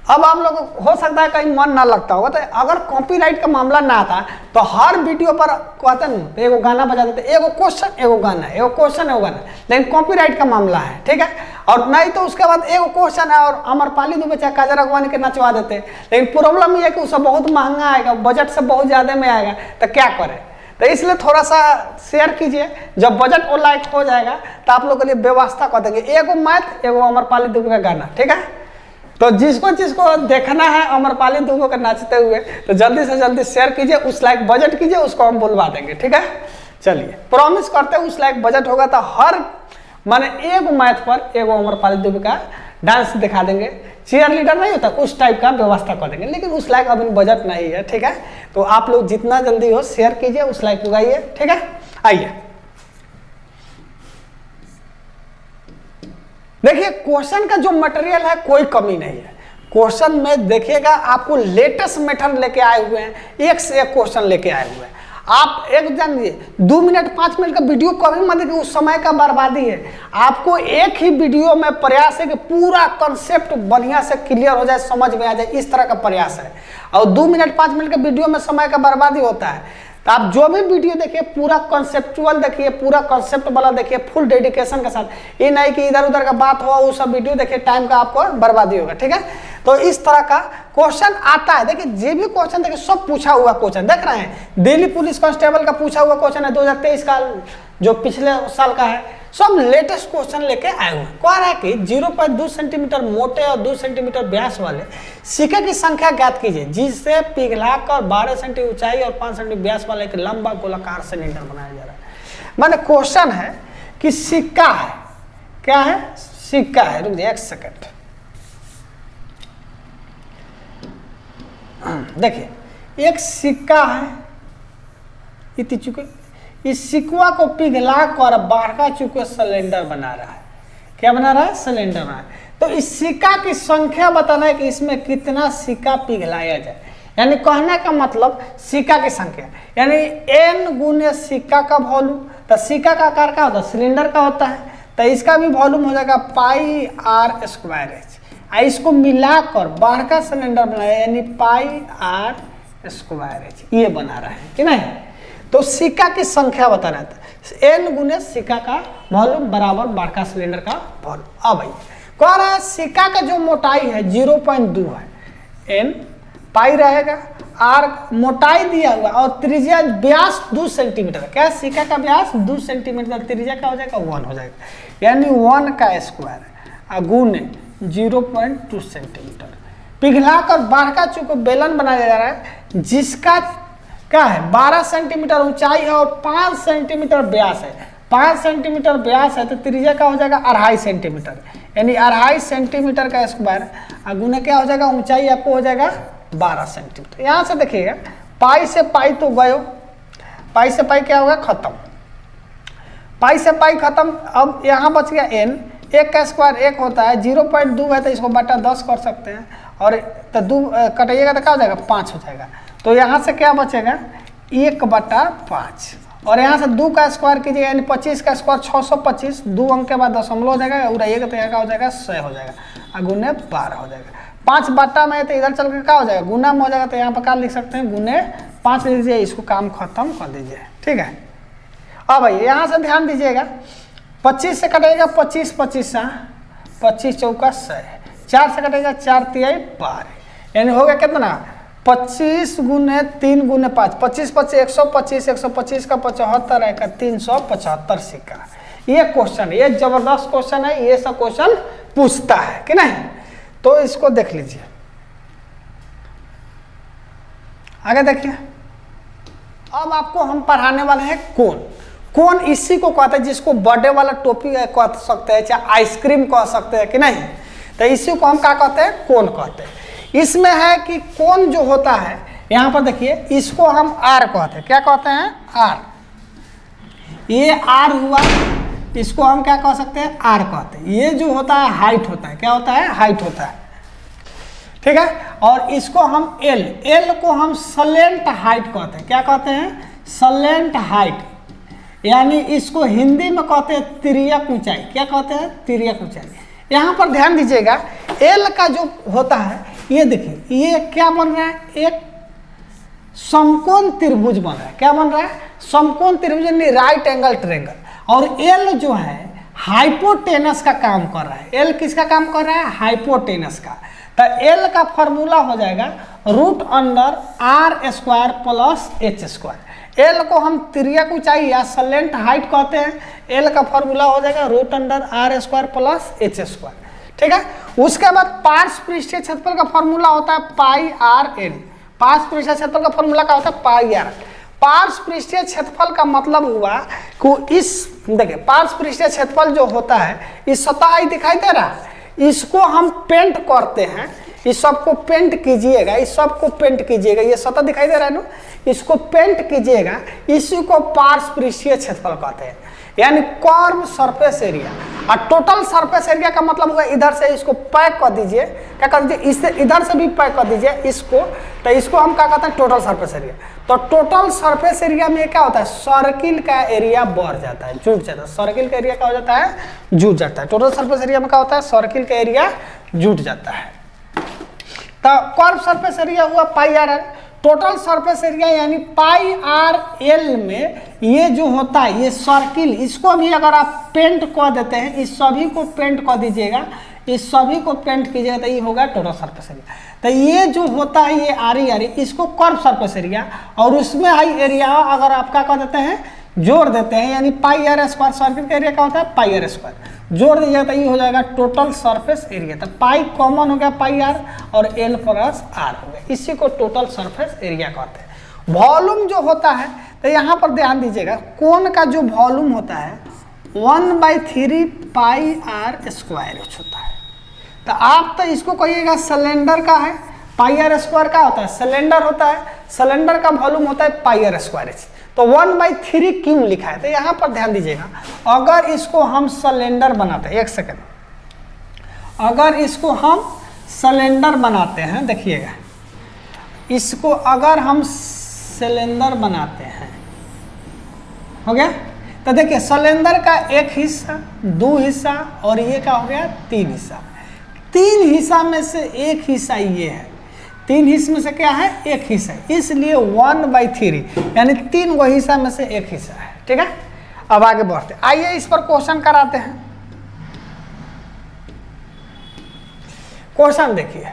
अब आप लोग हो सकता है कहीं मन ना लगता होगा, तो अगर कॉपीराइट का मामला ना आता तो हर वीडियो पर कहते हैं एगो गाना बजा देते, एगो क्वेश्चन एगो गाना, एगो क्वेश्चन एगो गाना, लेकिन कॉपीराइट का मामला है, ठीक है। और नहीं तो उसके बाद एगो क्वेश्चन है और अमरपाली दुबे चाहे काजल राघवानी के नचवा देते, लेकिन प्रॉब्लम ये है कि उससे बहुत महंगा आएगा, बजट से बहुत ज़्यादा में आएगा, तो क्या करें। तो इसलिए थोड़ा सा शेयर कीजिए, जब बजट वो लाइक हो जाएगा तो आप लोग के लिए व्यवस्था कर देंगे, एगो मैथ एगो अमरपाली दुबे का गाना, ठीक है। तो जिसको जिसको देखना है अमरपाली दुबे को नाचते हुए तो जल्दी से जल्दी शेयर कीजिए, उस लाइक बजट कीजिए, उसको हम बुलवा देंगे, ठीक है। चलिए प्रॉमिस करते हैं उस लाइक बजट होगा तो हर माने एगो मैथ पर एगो अमरपाली दुबे का डांस दिखा देंगे, चीयर लीडर नहीं होता उस टाइप का व्यवस्था कर देंगे, लेकिन उस लाइक अभी बजट नहीं है, ठीक है। तो आप लोग जितना जल्दी हो शेयर कीजिए, उस लाइक उगाइए, ठीक है। आइए देखिए क्वेश्चन का जो मटेरियल है कोई कमी नहीं है, क्वेश्चन में देखिएगा आपको लेटेस्ट मेथड लेके आए हुए हैं, एक से एक क्वेश्चन लेके आए हुए हैं। आप एक जानिए 2 मिनट 5 मिनट का वीडियो कभी मत देखिए, उस समय का बर्बादी है। आपको एक ही वीडियो में प्रयास है कि पूरा कंसेप्ट बढ़िया से क्लियर हो जाए, समझ में आ जाए, इस तरह का प्रयास है। और 2 मिनट 5 मिनट के वीडियो में समय का बर्बादी होता है। तो आप जो भी वीडियो देखिए पूरा कॉन्सेप्चुअल देखिए, पूरा कॉन्सेप्ट वाला देखिए, फुल डेडिकेशन के साथ। ये नहीं कि इधर उधर का बात हो वो सब वीडियो देखिए, टाइम का आपको बर्बादी होगा, ठीक है। तो इस तरह का क्वेश्चन आता है, देखिए जे भी क्वेश्चन देखिए सब पूछा हुआ क्वेश्चन देख रहे हैं। दिल्ली पुलिस कांस्टेबल का पूछा हुआ क्वेश्चन है 2023 का, जो पिछले साल का है, सब लेटेस्ट क्वेश्चन लेके आए हुए हैं। कह रहा है कि 0.2 सेंटीमीटर मोटे और 2 सेंटीमीटर व्यास वाले सिक्के की संख्या ज्ञात कीजिए जिससे पिघलाकर 12 सेंटी ऊंचाई और 5 सेंटी व्यास वाला एक लंबा गोलाकार सिलेंडर बनाया जा रहा है। माने क्वेश्चन है कि सिक्का है, क्या है, सिक्का है। रुक जाइए 1 सेकंड, देखिए एक सिक्का है, इतनी चुके इस सिक्का को पिघला कर बारका चुके सिलेंडर बना रहा है। क्या बना रहा है, सिलेंडर बना रहा है। तो इस सिक्का की संख्या बताना है कि इसमें कितना सिक्का पिघलाया जाए, यानी कहने का मतलब सिक्का की संख्या यानी n गुने सिक्का का वॉल्यूम। तो सिक्का का आकार क्या होता है, सिलेंडर का होता है, तो इसका भी वॉल्यूम हो जाएगा पाई r स्क्वायर एच। इसको मिलाकर बारका सिलेंडर बनाया यानी पाई r स्क्वायर एच, ये बना रहा है कि नहीं। तो सिक्का की संख्या बताना है, n गुने सिक्का का वॉल्यूम बराबर बारका सिलेंडर का वॉल्यूम। अब भाई कह रहा है सिक्का का जो मोटाई है 0.2 है, n पाई रहेगा, r मोटाई दिया हुआ और त्रिज्या व्यास 2 सेंटीमीटर। क्या सिक्का का व्यास 2 सेंटीमीटर, त्रिज्या का हो जाएगा 1 हो जाएगा, यानी 1 का स्क्वायर गुने 0.2 सेंटीमीटर। पिघलाकर बारका चूंकि बेलन बनाया जा रहा है जिसका क्या है 12 सेंटीमीटर ऊंचाई है और 5 सेंटीमीटर व्यास है। 5 सेंटीमीटर व्यास है तो त्रिज्या का हो जाएगा 2.5 सेंटीमीटर, यानी 2.5 सेंटीमीटर का स्क्वायर गुना क्या हो जाएगा, ऊंचाई आपको हो जाएगा 12 सेंटीमीटर। यहाँ से देखिएगा पाई से पाई तो गयो, पाई से पाई क्या होगा, खत्म, पाई से पाई खत्म। अब यहाँ बच गया n, 1 का स्क्वायर 1 होता है, 0.2 है तो इसको बटा 10 कर सकते हैं, और तो 2 कटाइएगा तो क्या हो जाएगा 5 हो जाएगा। तो यहाँ से क्या बचेगा 1/5, और यहाँ से 2 का स्क्वायर कीजिएगा यानी 25 का स्क्वायर 625, 2 अंक के बाद दशमलव हो जाएगा, उड़ाइएगा तो यहाँ का हो जाएगा 100 हो जाएगा, और गुने 12 हो जाएगा। 5 बटा में तो इधर चल के क्या हो जाएगा, गुना में हो जाएगा, तो यहाँ पर क्या लिख सकते हैं गुने 5 लिख दीजिए, इसको काम खत्म कर दीजिए, ठीक है। अब भाई यहाँ से ध्यान दीजिएगा 25 से कटेगा 25, 25 चौका 100, 4 से कटेगा 4 तिहाई 12, यानी हो गया कितना 25 गुने 3 गुने 5, 25 25 125, 125 का 75 है का 375 सिक्का। ये क्वेश्चन, ये जबरदस्त क्वेश्चन है, ये सब क्वेश्चन पूछता है कि नहीं। तो इसको देख लीजिए, आगे देखिए। अब आपको हम पढ़ाने वाले हैं कोन। कोन इसी को कहते हैं जिसको बर्थडे वाला टोपी कह सकते हैं, चाहे आइसक्रीम कह सकते हैं कि नहीं। तो इसी को हम क्या कहते हैं, कोन कहते हैं। इसमें है कि कोन जो होता है, यहाँ पर देखिए इसको हम आर कहते हैं। क्या कहते हैं, आर। ये आर हुआ, इसको हम क्या कह सकते हैं, आर कहते हैं। ये जो होता है हाइट होता है, क्या होता है, हाइट होता है, ठीक है। और इसको हम एल, एल को हम सलेंट हाइट कहते हैं। क्या कहते हैं, सलेंट हाइट, यानी इसको हिंदी में कहते हैं तिर्यक ऊंचाई। क्या कहते हैं, तिर्यक ऊंचाई। यहाँ पर ध्यान दीजिएगा एल का जो होता है, ये देखिए ये क्या बन रहा है, एक समकोण त्रिभुज बन रहा है। क्या बन रहा है, समकोण त्रिभुज यानी राइट एंगल ट्रायंगल। और एल जो है हाइपोटेनस का काम कर रहा है। एल किसका काम कर रहा है, हाइपोटेनस का। तो एल का फॉर्मूला हो जाएगा root under R square plus H square. L को हम तिर्यक ऊंचाई या सलेंट हाइट कहते हैं। एल का फॉर्मूला हो जाएगा root under R square plus H square. ठीक है, उसके बाद पार्श्व पृष्ठीय क्षेत्रफल का फॉर्मूला होता है पाई आर एन। पार्श्व पृष्ठीय क्षेत्रफल का फॉर्मूला क्या होता है, पाई आर। पार्श्व पृष्ठीय क्षेत्रफल का मतलब हुआ कि इस देखिए पार्श्व पृष्ठीय क्षेत्रफल जो होता है, इस सतह दिखाई दे रहा है, इसको हम पेंट करते हैं। इस सब को पेंट कीजिएगा, इस सब को पेंट कीजिएगा, ये सतह दिखाई दे रहा है ना, इसको पेंट कीजिएगा, इसी को पार्श्व पृष्ठीय क्षेत्रफल कहते हैं, यानी कर्व सरफेस एरिया। और टोटल सरफेस एरिया का मतलब होगा इधर से इसको पैक कर दीजिए, क्या कर दीजिए, इससे इधर से भी पैक कर दीजिए इसको, तो इसको हम क्या कहते हैं, टोटल सरफेस एरिया। तो टोटल सरफेस एरिया में क्या होता है, सर्किल का एरिया बढ़ जाता है, जुट जाता है। सर्किल का एरिया क्या हो जाता है, जुट जाता है। टोटल सरफेस एरिया में क्या होता है, सर्किल का एरिया जुट जाता है। तो कर्व सरफेस एरिया हुआ pi r l. Total surface area यानी पाई आर एल में ये जो होता है, ये सर्किल, इसको भी अगर आप पेंट कर देते हैं, इस सभी को पेंट कर दीजिएगा, इस सभी को पेंट कीजिएगा, तो ये होगा टोटल सरफेस एरिया। तो ये जो होता है ये आरी आरी, इसको कर्व सरफेस एरिया, और उसमें हाई एरिया अगर आप क्या कर देते हैं, जोड़ देते हैं, यानी पाई आर स्क्वायर। सर्किल का एरिया क्या होता है, पाई आर स्क्वायर। जोड़ दीजिएगा तो ये हो जाएगा टोटल सरफेस एरिया। तो पाई कॉमन हो गया पाई आर, और एल प्लस आर हो गया, इसी को टोटल सरफेस एरिया कहते हैं। वॉल्यूम जो होता है, तो यहाँ पर ध्यान दीजिएगा, कोन का जो वॉल्यूम होता है 1/3 पाई आर स्क्वायर होता है। तो आप तो इसको कहिएगा सिलेंडर का है, पाई आर स्क्वायर का होता है, सिलेंडर होता है, सिलेंडर का वॉल्यूम होता है पाई आर स्क्वायर। तो 1/3 क्यों लिखा है, तो यहाँ पर ध्यान दीजिएगा, अगर इसको हम सिलेंडर बनाते हैं, एक सेकेंड, अगर इसको हम सिलेंडर बनाते हैं, देखिएगा, इसको अगर हम सिलेंडर बनाते हैं, हो गया, तो देखिए सिलेंडर का एक हिस्सा, दो हिस्सा, और ये क्या हो गया, तीन हिस्सा। तीन हिस्सा में से एक हिस्सा ये है, तीन हिस्से में से क्या है, एक हिस्सा, इसलिए 1/3 यानी तीन गो हिस्सा में से एक हिस्सा है। ठीक है, अब आगे बढ़ते, आइए इस पर क्वेश्चन कराते हैं। क्वेश्चन देखिए,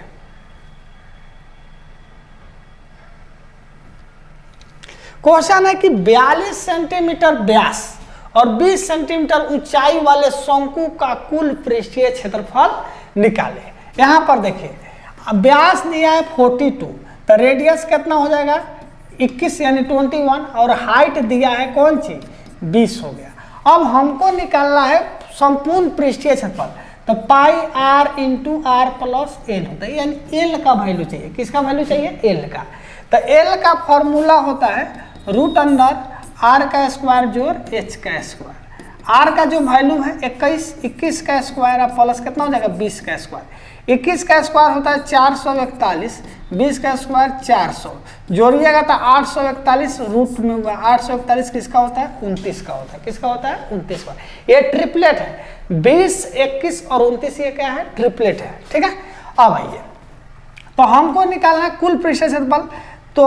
क्वेश्चन है कि 42 सेंटीमीटर व्यास और 20 सेंटीमीटर ऊंचाई वाले शंकु का कुल पृष्ठीय क्षेत्रफल निकाले। यहां पर देखिए व्यास दिया है 42, तो रेडियस कितना हो जाएगा 21 यानी 21, और हाइट दिया है कौन सी 20 हो गया। अब हमको निकालना है संपूर्ण पृष्ठीय क्षेत्रफल, तो pi r into r plus l होता है, यानी एल का वैल्यू चाहिए। किसका वैल्यू चाहिए, एल का। तो एल का फॉर्मूला होता है रूट अंडर आर का स्क्वायर जोड़ एच का स्क्वायर। आर का जो वैल्यू है 21 का स्क्वायर, अब प्लस कितना हो जाएगा 20 का स्क्वायर। 21 का स्क्वायर होता है 441, 20 का स्क्वायर 400, जोड़िएगा तो 841 रूट में हुआ। 841 किसका होता है, 29 का होता है। किसका होता है, 29 का। ये ट्रिपलेट है, 20, 21 और 29, ये क्या है, ट्रिपलेट है। ठीक है, अब आइए, तो हमको निकालना है कुल पृष्ठीय क्षेत्रफल। तो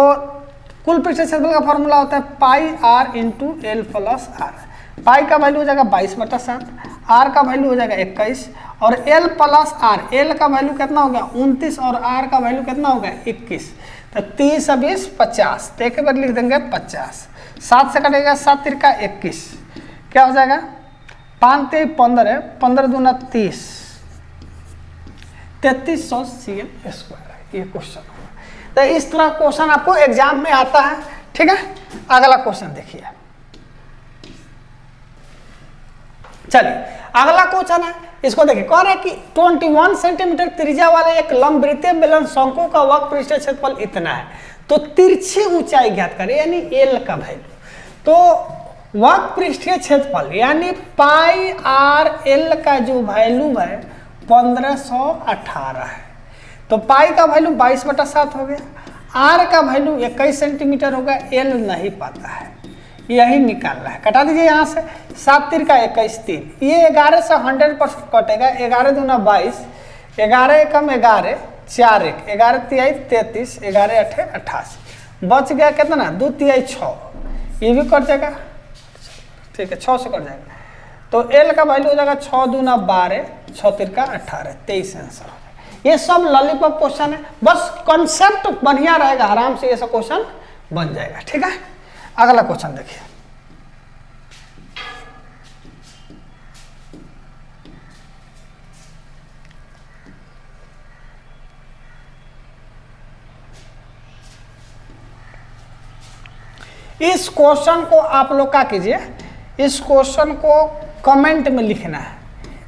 कुल पृष्ठीय क्षेत्रफल का फॉर्मूला होता है pi r into L plus r. Pi का वैल्यू हो जाएगा 22/7, आर का वैल्यू हो जाएगा 21, और एल प्लस आर, एल का वैल्यू कितना हो गया 29, और आर का वैल्यू कितना हो गया 21। तो 30 और 20 50, तो एक बार लिख देंगे 50, 7 से कटेगा 7 तिरका 21, क्या हो जाएगा 5 3 15, 15 दूना 30, 3300 CM स्क्वायर। ये क्वेश्चन होगा। तो इस तरह क्वेश्चन आपको एग्जाम में आता है। ठीक है, अगला क्वेश्चन देखिए, चलिए अगला क्वेश्चन है, इसको देखिए, कह रहा है कि 21 सेंटीमीटर त्रिज्या वाले एक लंबवृत्तीय बेलन शंकु का वक्र पृष्ठीय क्षेत्रफल इतना है, तो तिरछी ऊंचाई ज्ञात करें, यानी एल का वैल्यू। तो वक्र पृष्ठीय क्षेत्रफल यानी पाई आर एल का जो वैल्यू है 1518 है। तो पाई का वैल्यू 22/7 हो गया, आर का वैल्यू 21 सेंटीमीटर होगा, एल नहीं पता है, यही निकालना है। कटा दीजिए यहाँ से, 7 तिरका 21 3, ये 11 से 100% कटेगा, 11 दूना 22, 11 एकम 11, 4 1 11 तिहाई 33, 11 8 88, बच गया कितना 2 तिहाई 6, ये भी कट जाएगा, ठीक है 6 से कट जाएगा। तो एल का वैल्यू हो जाएगा 6 दूना 12, 6 तिरका 18, 23 आंसर हो जाएगा। ये सब लॉलीपॉप क्वेश्चन है, बस कॉन्सेप्ट बढ़िया रहेगा, आराम से ये सब क्वेश्चन बन जाएगा, ठीक है। अगला क्वेश्चन देखिए, इस क्वेश्चन को आप लोग क्या कीजिए, इस क्वेश्चन को कमेंट में लिखना है।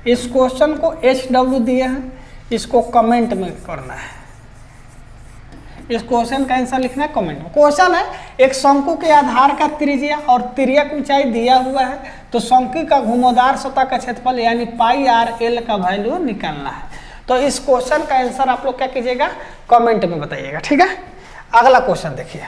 इस क्वेश्चन को HW दिए हैं, इसको कमेंट में करना है। इस क्वेश्चन का आंसर लिखना है कमेंट में। क्वेश्चन है एक शंकु के आधार का त्रिज्या और तिर्यक ऊंचाई दिया हुआ है, तो शंकु का घुमावदार सतह का क्षेत्रफल यानी पाई आर एल का वैल्यू निकालना है। तो इस क्वेश्चन का आंसर आप लोग क्या कीजिएगा, कमेंट में बताइएगा, ठीक है। अगला क्वेश्चन देखिए,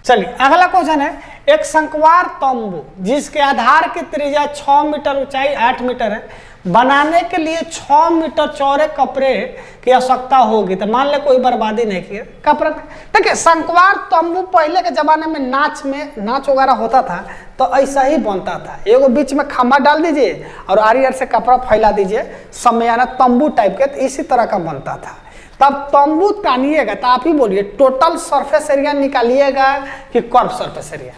चलिए अगला क्वेश्चन है एक शंक्वार तंबू जिसके आधार की त्रिज्या 6 मीटर ऊंचाई 8 मीटर है, बनाने के लिए 6 मीटर चौड़े कपड़े की आवश्यकता होगी। तो मान ले कोई बर्बादी नहीं की कपड़ा। देखिए शंक्वार तंबू पहले के जमाने में नाच वगैरह होता था तो ऐसा ही बनता था, एगो बीच में खम्भा डाल दीजिए और आरी आरी से कपड़ा फैला दीजिए, समयाना तंबू टाइप के, तो इसी तरह का बनता था। तब तंबू तानिएगा तो आप ही बोलिए टोटल सरफेस एरिया निकालिएगा कि कर्व सरफेस एरिया,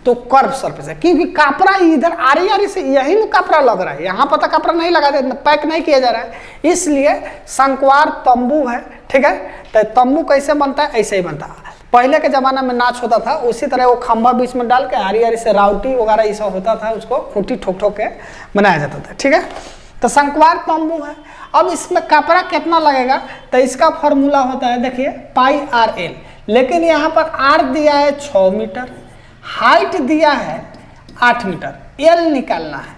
तो कर्व सरफेस है, क्योंकि कपड़ा इधर आरी आरी से यही में कपड़ा लग रहा है, यहाँ पर तो कपड़ा नहीं लगा दे, पैक नहीं किया जा रहा है, इसलिए शंक्वार तंबू है, ठीक है। तो तंबू कैसे बनता है, ऐसे ही बनता है। पहले के जमाना में नाच होता था, उसी तरह वो खंभा बीच में डाल के आरी आरी से राउटी वगैरह ये सब होता था, उसको खूंटी ठोक ठोक के बनाया जाता था, ठीक है। तो शंक्वार तंबू है। अब इसमें कपड़ा कितना लगेगा, तो इसका फॉर्मूला होता है देखिए पाई आर एल, लेकिन यहाँ पर आर दिया है 6 मीटर, हाइट दिया है 8 मीटर, एल निकालना है।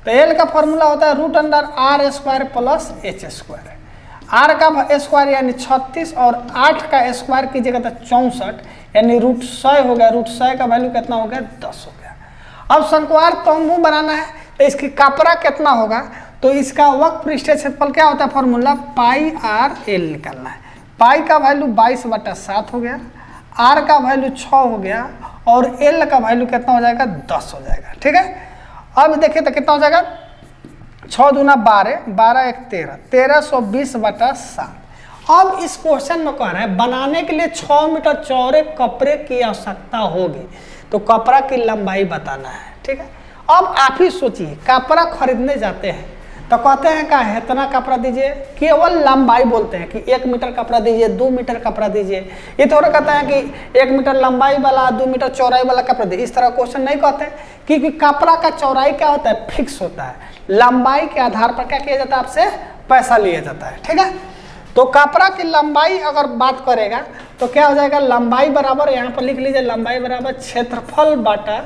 तो एल का फॉर्मूला होता है √r² प्लस h²। आर का स्क्वायर यानी 36 और 8 का स्क्वायर कीजिएगा तो 64, यानी √100 हो गया। √100 का वैल्यू कितना हो गया, 10 हो गया। अब शंक्वार तंबू बनाना है तो इसकी कपड़ा कितना होगा, तो इसका वक्र पृष्ठीय क्षेत्रफल क्या होता है, फॉर्मूला पाई आर एल निकालना है। पाई का वैल्यू 22/7 हो गया, आर का वैल्यू 6 हो गया और एल का वैल्यू कितना हो जाएगा, 10 हो जाएगा, ठीक है। अब देखिए तो कितना हो जाएगा, 6 दूना 12, 12 1 13, 1320/7। अब इस क्वेश्चन में कह रहा है बनाने के लिए 6 मीटर चौड़े कपड़े की आवश्यकता होगी, तो कपड़ा की लंबाई बताना है, ठीक है। अब आप ही सोचिए कपड़ा खरीदने जाते हैं तो कहते हैं क्या है, इतना कपड़ा दीजिए, केवल लंबाई बोलते हैं कि 1 मीटर कपड़ा दीजिए, 2 मीटर कपड़ा दीजिए। ये थोड़ा कहते हैं कि 1 मीटर लंबाई वाला 2 मीटर चौड़ाई वाला कपड़ा दीजिए, इस तरह क्वेश्चन नहीं कहते, क्योंकि कपड़ा का चौड़ाई क्या होता है, फिक्स होता है। लंबाई के आधार पर क्या किया जाता है, आपसे पैसा लिया जाता है, ठीक है। तो कपड़ा की लंबाई अगर बात करेगा तो क्या हो जाएगा, लंबाई बराबर, यहाँ पर लिख लीजिए लंबाई बराबर क्षेत्रफल बटा,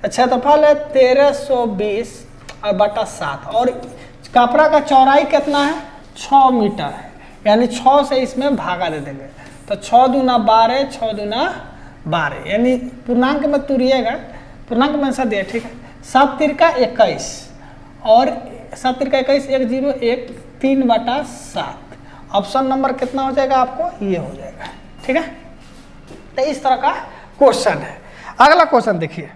क्षेत्रफल है 1320/7 और कपड़ा का चौड़ाई कितना है, 6 मीटर है, यानी 6 से इसमें भागा दे देंगे तो 6 दूना 12, 6 दूना 12, यानी पूर्णांक में तुरिएगा, पूर्णांक में आंसर दिया, ठीक है। 7 तिरका 21 और 7 तिरका 21, 101 3/7। ऑप्शन नंबर कितना हो जाएगा आपको, ये हो जाएगा, ठीक है। तो इस तरह का क्वेश्चन है। अगला क्वेश्चन देखिए,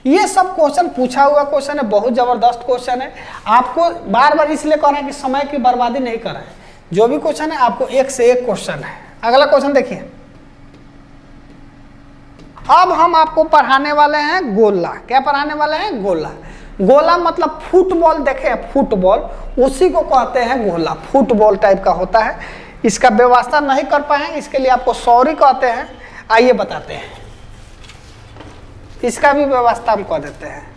ये सब क्वेश्चन पूछा हुआ क्वेश्चन है, बहुत जबरदस्त क्वेश्चन है। आपको बार बार इसलिए कह रहे हैं कि समय की बर्बादी नहीं कर रहे हैं, जो भी क्वेश्चन है आपको एक से एक क्वेश्चन है। अगला क्वेश्चन देखिए, अब हम आपको पढ़ाने वाले हैं गोला। क्या पढ़ाने वाले हैं, गोला। गोला मतलब फुटबॉल, देखे फुटबॉल, उसी को कहते हैं गोला, फुटबॉल टाइप का होता है। इसका व्यवस्था नहीं कर पाए, इसके लिए आपको सॉरी कहते हैं। आइए बताते हैं, इसका भी व्यवस्था हम कह देते हैं।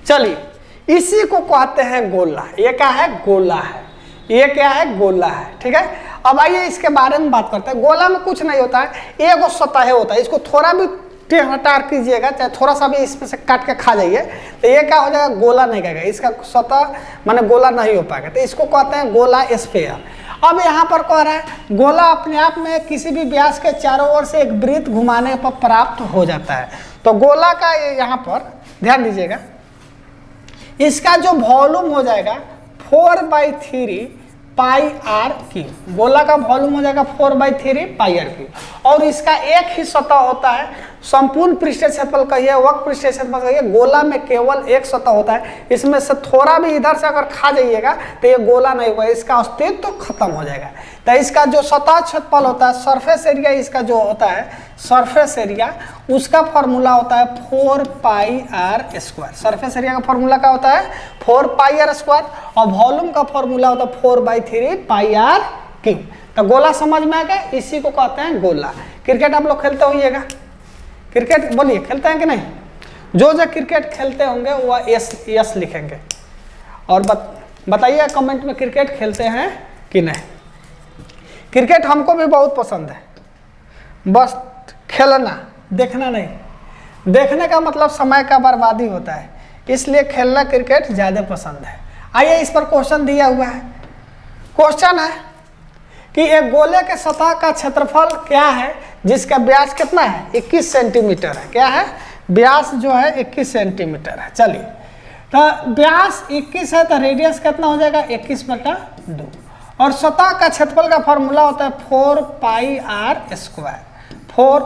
चलिए, इसी को कहते हैं गोला। ये क्या है, गोला है। ये क्या है, गोला है, ठीक है। अब आइए इसके बारे में बात करते हैं। गोला में कुछ नहीं होता है, एगो सतह होता है, इसको थोड़ा भी टेढ़ा कीजिएगा, चाहे थोड़ा सा भी इसमें से काट के खा जाइए तो ये क्या हो जाएगा, गोला नहीं कहेगा, इसका सतह माने गोला नहीं हो पाएगा, तो इसको कहते हैं गोला स्फीयर। अब यहाँ पर कह रहा है गोला अपने आप में किसी भी व्यास के चारों ओर से एक वृत्त घुमाने पर प्राप्त हो जाता है। तो गोला का यहाँ पर ध्यान दीजिएगा, इसका जो वॉल्यूम हो जाएगा 4/3 पाई आर क्यू। गोला का वॉल्यूम हो जाएगा 4/3 पाई आर क्यू। और इसका एक ही सतह होता है, संपूर्ण पृष्ठीय क्षेत्रफल कहिए, वक्र पृष्ठीय क्षेत्रफल कहिए, गोला में केवल एक सतह होता है। इसमें से थोड़ा भी इधर से अगर खा जाइएगा तो ये गोला नहीं होगा, इसका अस्तित्व तो खत्म हो जाएगा। तो इसका जो सतह क्षेत्रफल होता है, सरफेस एरिया, इसका जो होता है सरफेस एरिया, उसका फॉर्मूला होता है 4 पाई आर स्क्वायर। सरफेस एरिया का फॉर्मूला क्या होता है 4 पाई आर स्क्वायर, और वॉल्यूम का फॉर्मूला होता है 4/3 पाई आर क्यू। तो गोला समझ में आ गया, इसी को कहते हैं गोला। क्रिकेट आप लोग खेलते होइएगा, क्रिकेट बोलिए खेलते हैं कि नहीं? जो क्रिकेट खेलते होंगे वह यस लिखेंगे, और बताइए कमेंट में क्रिकेट खेलते हैं कि नहीं। क्रिकेट हमको भी बहुत पसंद है, बस खेलना, देखना नहीं। देखने का मतलब समय का बर्बादी होता है, इसलिए खेलना क्रिकेट ज़्यादा पसंद है। आइए इस पर क्वेश्चन दिया हुआ है। क्वेश्चन है कि एक गोले के सतह का क्षेत्रफल क्या है जिसका व्यास कितना है 21 सेंटीमीटर है। क्या है? व्यास जो है 21 सेंटीमीटर है। चलिए, तो व्यास 21 है तो रेडियस कितना हो जाएगा 21/2, और सतह का क्षेत्रफल का फॉर्मूला होता है 4 पाई आर स्क्वायर। 4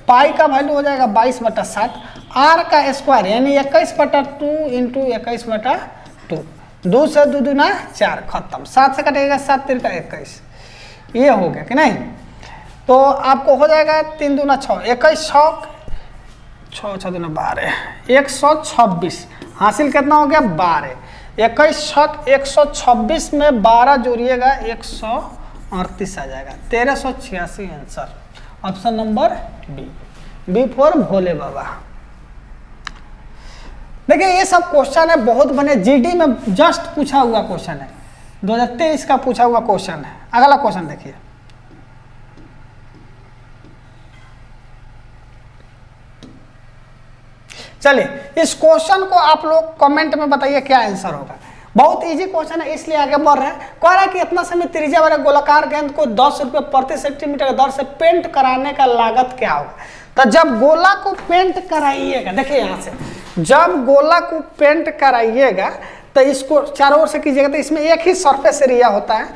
पाई का वैल्यू हो जाएगा 22/7, आर का स्क्वायर यानी 21/2 इंटू 21/2। 2 से 2 दूना 4, खत्म। 7 से कटेगा 7 × 21, ये हो गया कि नहीं? तो आपको हो जाएगा 3 दूना 6, 21 6 6 दूना 12, 126। हासिल कितना हो गया 12। 21 126 में 12 जोड़िएगा 138 आ जाएगा, 1386 answer. Option number B for Bhole Baba. देखिए ये सब क्वेश्चन है, बहुत बने, जीडी में जस्ट पूछा हुआ क्वेश्चन है, 2023 का पूछा हुआ क्वेश्चन है। अगला क्वेश्चन देखिए, चलिए इस क्वेश्चन को आप लोग कमेंट में बताइए क्या आंसर होगा। बहुत इजी क्वेश्चन है, इसलिए आगे बढ़ रहे हैं। कह रहा है कि इतना समय त्रिज्या वाले गोलाकार गेंद को 10 रुपये प्रति सेंटीमीटर दर से पेंट कराने का लागत क्या होगा। तो जब गोला को पेंट कराइएगा, देखिए यहाँ से जब गोला को पेंट कराइएगा तो इसको चारों ओर से कीजिएगा, तो इसमें एक ही सरफेस एरिया होता है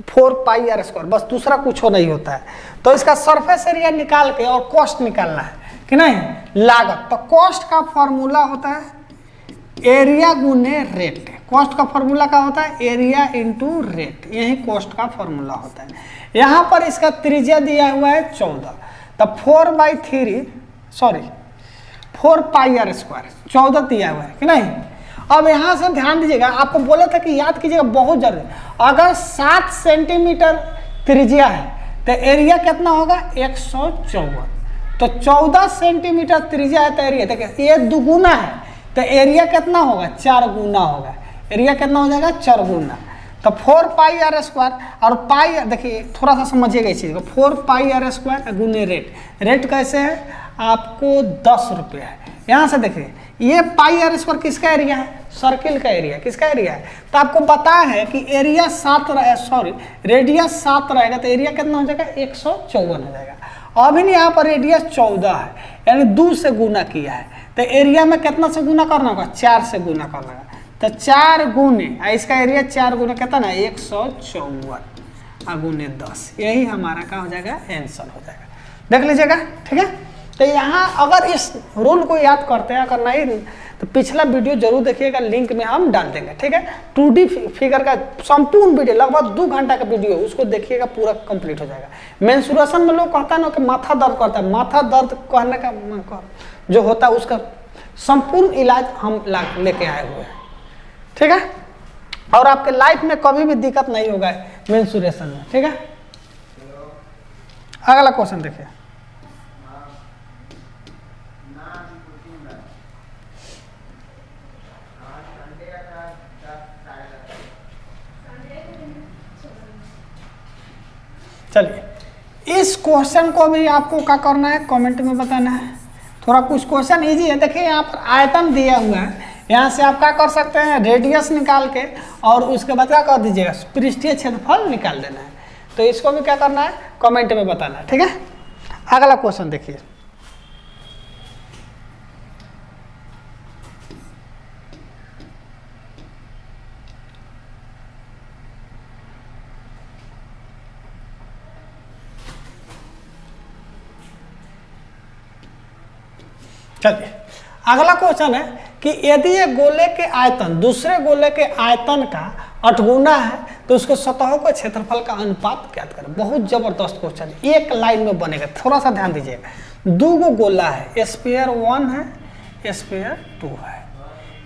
4 पाई आर स्क्वायर, बस दूसरा कुछ हो नहीं होता है। तो इसका सरफेस एरिया निकाल के और कॉस्ट निकालना है कि नहीं, लागत। तो कॉस्ट का फॉर्मूला होता है एरिया गुने रेट। कॉस्ट का फॉर्मूला क्या होता है एरिया इंटू रेट, यही कॉस्ट का फॉर्मूला होता है। यहाँ पर इसका त्रिज्या दिया हुआ है 14, तब 4 पाई आर स्क्वायर 14 दिया हुआ है कि नहीं। अब यहाँ से ध्यान दीजिएगा, आपको बोला था कि याद कीजिएगा बहुत जरूरी। अगर 7 सेंटीमीटर त्रिज्या है तो एरिया कितना होगा 154। तो 14 सेंटीमीटर त्रिज्या है तो एरिया देखिए ये दुगुना है, तो एरिया कितना होगा 4 गुना होगा। एरिया कितना हो जाएगा 4 गुना। तो 4 पाई आर स्क्वायर, और पाई देखिए थोड़ा सा समझिएगा इस चीज़ को, 4 पाई आर स्क्वायर गुने रेट। रेट कैसे है आपको 10 रुपये है। यहाँ से देखिए ये पाई आर स्क्वायर किसका एरिया है, सर्किल का एरिया। किसका एरिया है, तो आपको पता है कि एरिया 7 रेडियस 7 रहेगा, तो एरिया कितना हो जाएगा 154 हो जाएगा। अभी नहीं यहाँ पर रेडियस 14 है, यानी 2 से गुना किया है, तो एरिया में कितना से गुना करना होगा 4 से गुना करना होगा। तो 4 गुने इसका एरिया 4 गुना कितना ना 154 गुने 10, यही हमारा क्या हो जाएगा आंसर हो जाएगा। देख लीजिएगा, ठीक है। तो यहाँ अगर इस रूल को याद करते हैं, अगर नहीं तो पिछला वीडियो जरूर देखिएगा, लिंक में हम डाल देंगे, ठीक है। 2D फिगर का संपूर्ण वीडियो लगभग 2 घंटा का वीडियो, उसको देखिएगा पूरा कंप्लीट हो जाएगा। मेंस्ट्रुएशन में लोग कहता है ना कि माथा दर्द करता है, माथा दर्द कहने का जो होता है उसका संपूर्ण इलाज हम लेके आए हुए हैं, ठीक है। और आपके लाइफ में कभी भी दिक्कत नहीं होगा मेंस्ट्रुएशन में, ठीक है। अगला क्वेश्चन देखिए, चलिए इस क्वेश्चन को भी आपको क्या करना है कमेंट में बताना है। थोड़ा कुछ क्वेश्चन इजी है। देखिए यहाँ पर आयतन दिया हुआ है, यहाँ से आप क्या कर सकते हैं रेडियस निकाल के और उसके बाद क्या कर दीजिएगा पृष्ठीय क्षेत्रफल निकाल देना है। तो इसको भी क्या करना है कमेंट में बताना है, ठीक है। अगला क्वेश्चन देखिए, चलिए अगला क्वेश्चन है कि यदि एक गोले के आयतन दूसरे गोले के आयतन का 8 गुना है तो उसको सतहों के क्षेत्रफल का अनुपात ज्ञात करें। बहुत जबरदस्त क्वेश्चन है, एक लाइन में बनेगा, थोड़ा सा ध्यान दीजिएगा। 2 गो गोला है, स्फीयर 1 है, स्फीयर 2 है,